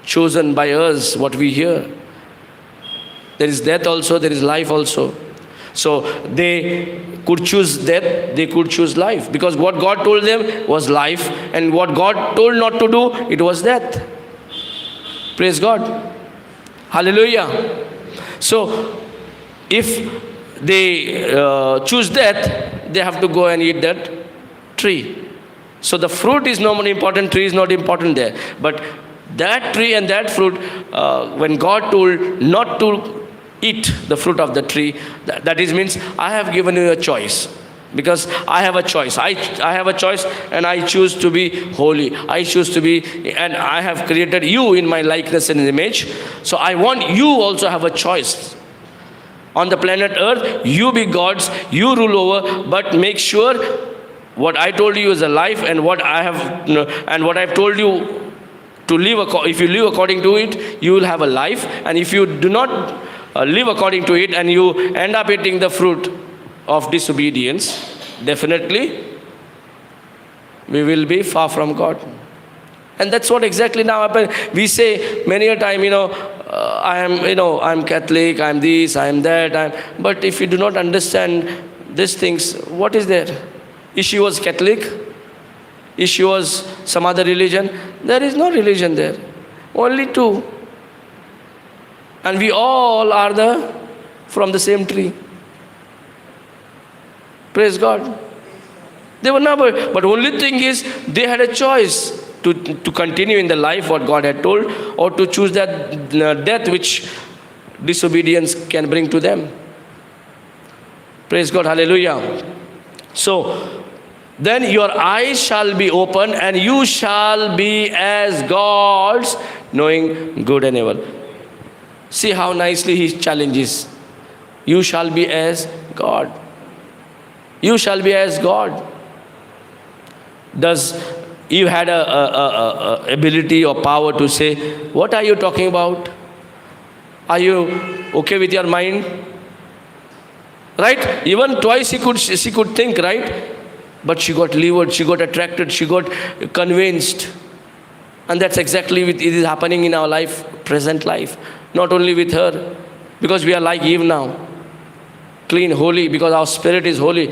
chosen by us, what we hear? There is death also, there is life also. So they could choose death, they could choose life. Because what God told them was life, and what God told not to do, it was death. Praise God. Hallelujah. So if they choose death, they have to go and eat that tree. So the fruit is not important, tree is not important there. But that tree and that fruit, when God told not to eat the fruit of the tree, that is means I have given you a choice. Because I have a choice. I have a choice, and I choose to be holy. I choose to be, and I have created you in my likeness and image. So I want you also have a choice. On the planet Earth, you be gods, you rule over, but make sure what I told you is a life, and what I have, and what I've told you to live. If you live according to it, you will have a life. And if you do not live according to it, and you end up eating the fruit of disobedience, definitely we will be far from God. And that's what exactly now happens. We say many a time, I'm Catholic, I'm this, I'm that. But if you do not understand these things, what is there? If she was Catholic, if she was some other religion, there is no religion there. Only two. And we all are from the same tree. Praise God. They were never, but only thing is they had a choice to continue in the life what God had told, or to choose that death which disobedience can bring to them. Praise God. Hallelujah. So then your eyes shall be open, and you shall be as gods, knowing good and evil. See how nicely he challenges. You shall be as God. You shall be as God. Does Eve had a ability or power to say, what are you talking about? Are you okay with your mind? Right? Even twice she could think, right? But she got levered, she got attracted, she got convinced. And that's exactly what is happening in our life, present life. Not only with her, because we are like Eve now. Clean, holy, because our spirit is holy.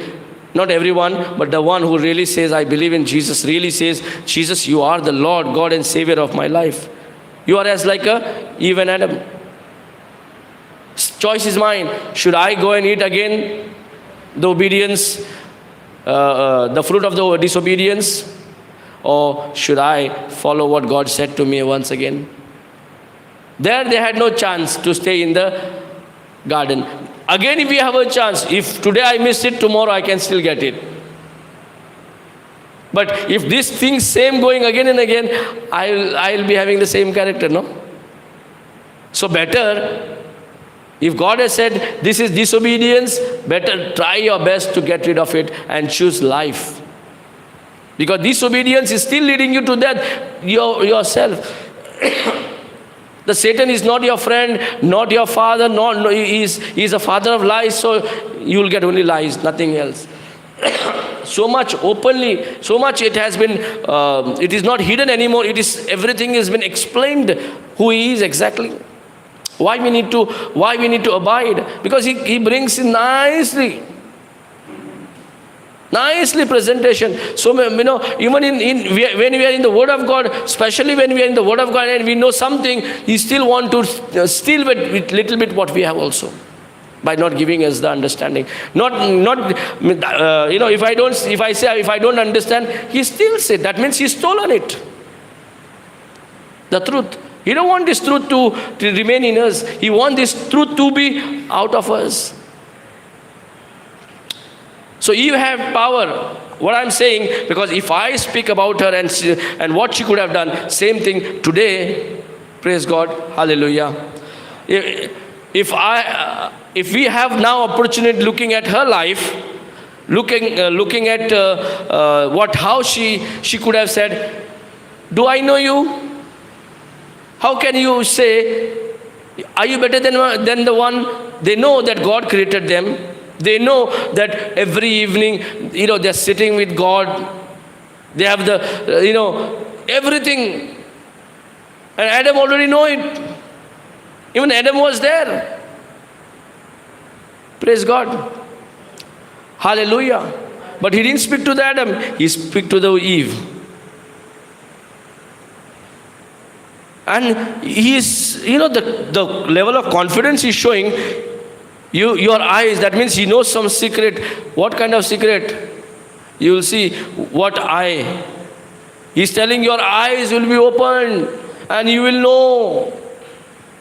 Not everyone, but the one who really says, I believe in Jesus, really says, Jesus, you are the Lord, God and Savior of my life. You are as like a Eve and Adam. Choice is mine. Should I go and eat again the obedience, the fruit of the disobedience? Or should I follow what God said to me once again? There they had no chance to stay in the garden. Again, if we have a chance, if today I miss it, tomorrow I can still get it. But if this thing same going again and again, I'll be having the same character, no? So better, if God has said this is disobedience, better try your best to get rid of it and choose life. Because disobedience is still leading you to death yourself. The Satan is not your friend, not your father, he's a father of lies. So you will get only lies, nothing else. So much openly, so much it has been, it is not hidden anymore. Everything has been explained who he is exactly. Why we need to abide? Because he brings in nicely presentation. So even when we are in the Word of God, especially when we are in the Word of God and we know something, he still want to steal with little bit what we have also, by not giving us the understanding. Not if I don't understand, he still said, that means he's stolen it. The truth. He don't want this truth to remain in us. He wants this truth to be out of us. So you have power. What I'm saying, because if I speak about her and what she could have done, same thing today. Praise God. Hallelujah. If we have now opportunity looking at her life, looking at how she could have said, do I know you? How can you say, are you better than the one? They know that God created them. They know that every evening, they're sitting with God. They have the, everything. And Adam already know it. Even Adam was there. Praise God. Hallelujah. But he didn't speak to the Adam. He spoke to the Eve. And he is, the level of confidence he's showing, your eyes, that means he knows some secret. What kind of secret? You will see what eye. He's telling your eyes will be opened and you will know.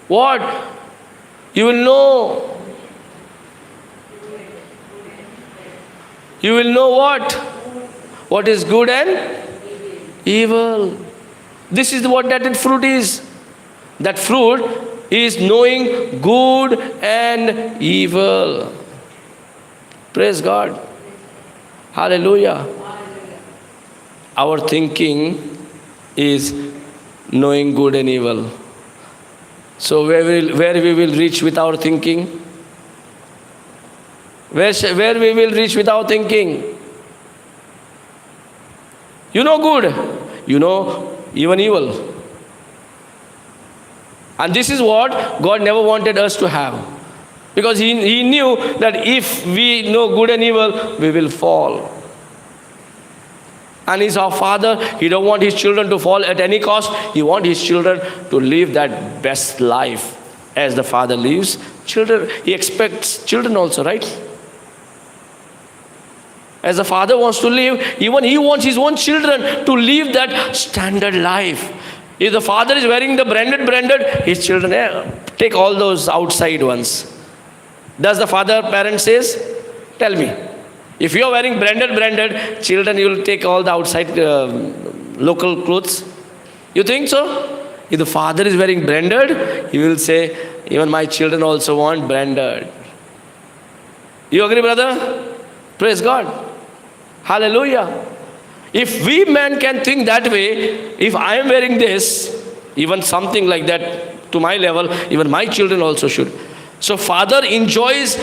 What? You will know. You will know what? What is good and evil. This is what that fruit is. That fruit is knowing good and evil. Praise God. Hallelujah. Our thinking is knowing good and evil. So where we will reach with our thinking? Where we will reach with our thinking? You know good. You know even evil. And this is what God never wanted us to have. Because he knew that if we know good and evil, we will fall. And he's our Father. He don't want his children to fall at any cost. He wants his children to live that best life as the Father lives. Children, he expects children also, right? As the Father wants to live, even he wants his own children to live that standard life. If the Father is wearing the branded, his children take all those outside ones. Does the parent says? Tell me. If you are wearing branded, children, you will take all the outside local clothes. You think so? If the Father is wearing branded, he will say, even my children also want branded. You agree, brother? Praise God. Hallelujah. If we men can think that way, if I am wearing this, even something like that to my level, even my children also should. So Father enjoys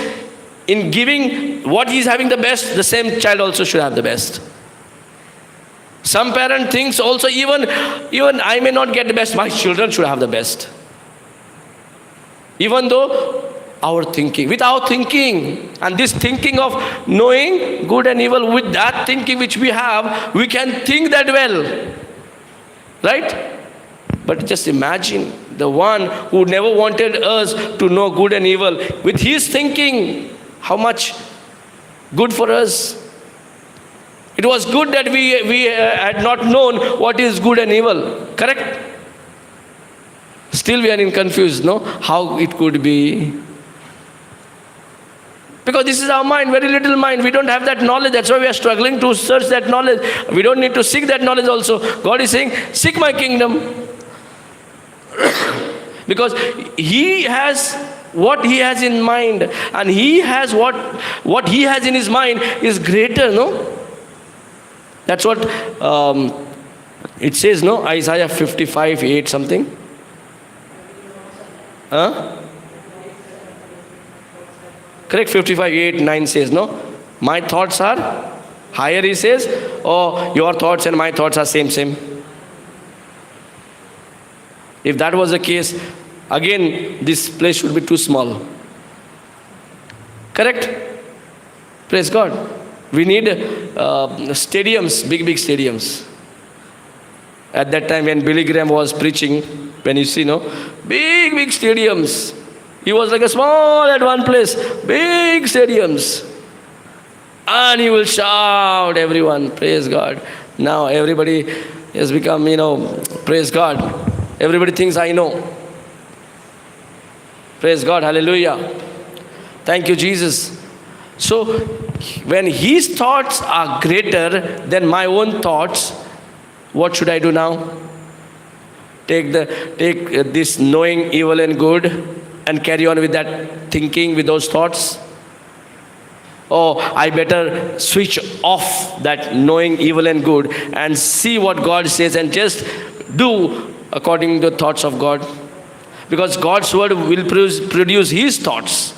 in giving what he is having the best, the same child also should have the best. Some parent thinks also even I may not get the best, my children should have the best. Even though with our thinking, and this thinking of knowing good and evil, with that thinking which we have, we can think that well. Right? But just imagine the one who never wanted us to know good and evil, with his thinking, how much good for us. It was good that we had not known what is good and evil. Correct? Still we are in confused, no? How it could be. Because this is our mind, very little mind. We don't have that knowledge. That's why we are struggling to search that knowledge. We don't need to seek that knowledge also. God is saying, seek my kingdom. Because he has what he has in mind. And he has what he has in his mind is greater, no? That's what it says, no? Isaiah 55:8 something. Huh? Correct? 55, 8, 9 says, no? My thoughts are higher, he says, or your thoughts and my thoughts are same. If that was the case, again, this place should be too small. Correct? Praise God. We need stadiums, big stadiums. At that time when Billy Graham was preaching, when you see, no, big stadiums. He was like a small at one place, big stadiums. And he will shout, everyone, praise God. Now everybody has become, praise God. Everybody thinks I know. Praise God, hallelujah. Thank you, Jesus. So, when his thoughts are greater than my own thoughts, what should I do now? Take this knowing evil and good and carry on with that thinking, with those thoughts? Or I better switch off that knowing evil and good and see what God says and just do according to the thoughts of God? Because God's word will produce his thoughts.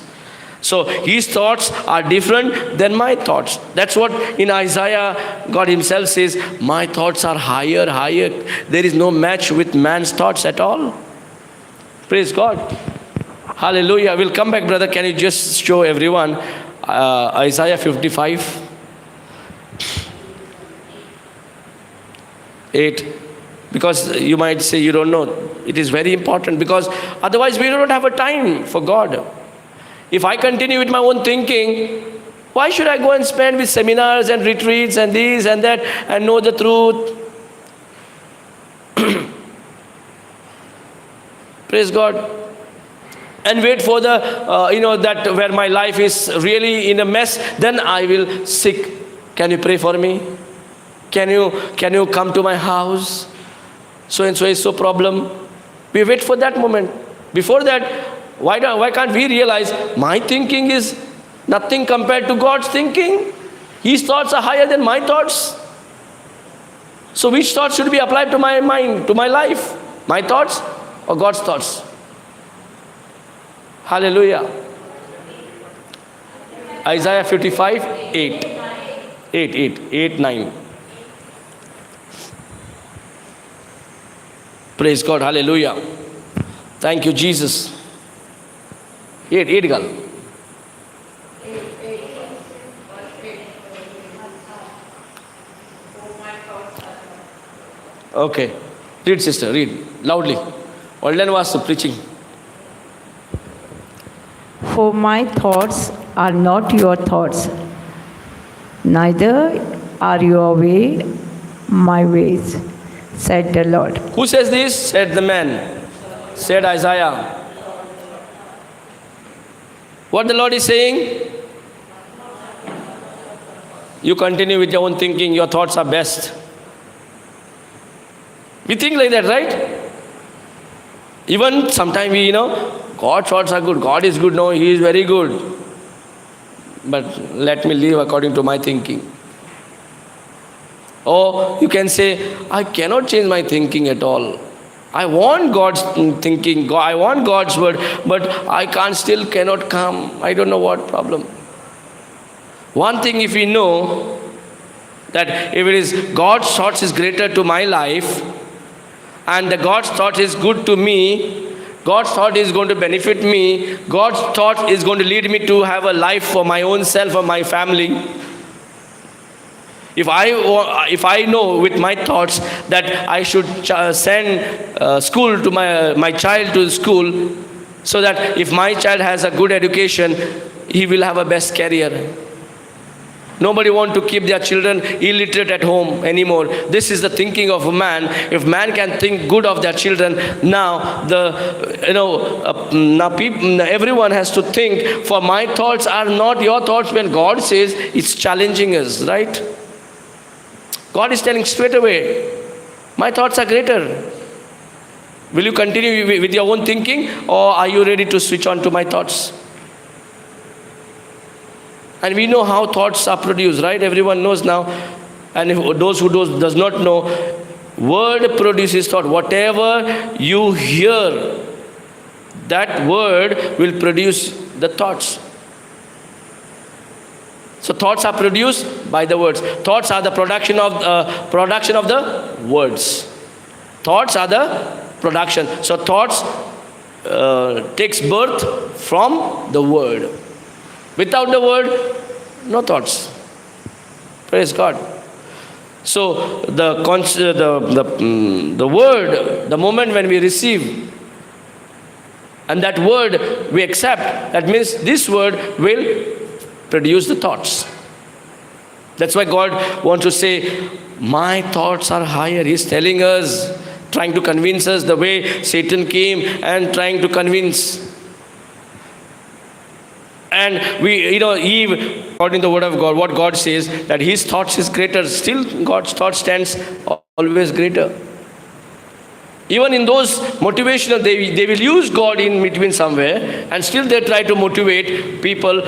So his thoughts are different than my thoughts. That's what in Isaiah God himself says, my thoughts are higher. There is no match with man's thoughts at all. Praise God. Hallelujah. We'll come back, brother. Can you just show everyone Isaiah 55, 8. Because you might say you don't know. It is very important, because otherwise we don't have a time for God. If I continue with my own thinking, why should I go and spend with seminars and retreats and this and that and know the truth? Praise God. And wait for the, that where my life is really in a mess, then I will seek. Can you pray for me? Can you come to my house? So and so is so problem. We wait for that moment. Before that, why can't we realize my thinking is nothing compared to God's thinking? His thoughts are higher than my thoughts. So which thoughts should be applied to my mind, to my life? My thoughts or God's thoughts? Hallelujah. Isaiah 55, 8, 9. Praise God. Hallelujah. Thank you, Jesus. 8 gal. Okay. Read, sister. Read loudly. Olden was preaching. For my thoughts are not your thoughts, neither are your way my ways, said the Lord. Who says this? Said the man. Said Isaiah. What the Lord is saying? You continue with your own thinking, your thoughts are best. We think like that, right? Even sometimes we, God's thoughts are good. God is good. No, He is very good. But let me live according to my thinking. Or you can say, I cannot change my thinking at all. I want God's thinking. I want God's word. But I cannot come. I don't know what problem. One thing, if we know that if it is God's thoughts is greater to my life, and the God's thought is good to me, God's thought is going to benefit me, God's thought is going to lead me to have a life for my own self or my family. If I know with my thoughts that I should send school to my child to school, so that if my child has a good education, he will have a best career. Nobody wants to keep their children illiterate at home anymore. This is the thinking of a man. If man can think good of their children, now everyone has to think. For my thoughts are not your thoughts. When God says, it's challenging us, right? God is telling straight away, my thoughts are greater. Will you continue with your own thinking, or are you ready to switch on to my thoughts? And we know how thoughts are produced, right? Everyone knows now. And those who does not know, word produces thought. Whatever you hear, that word will produce the thoughts. So thoughts are produced by the words. Thoughts are the production of the words. Thoughts are the production. So thoughts takes birth from the word. Without the word, no thoughts. Praise God. So the word, the moment when we receive, and that word we accept, that means this word will produce the thoughts. That's why God wants to say, my thoughts are higher. He's telling us, trying to convince us the way Satan came and trying to convince. And Eve, according to the word of God, what God says, that his thoughts is greater. Still God's thought stands always greater. Even in those motivational, they will use God in between somewhere, and still they try to motivate people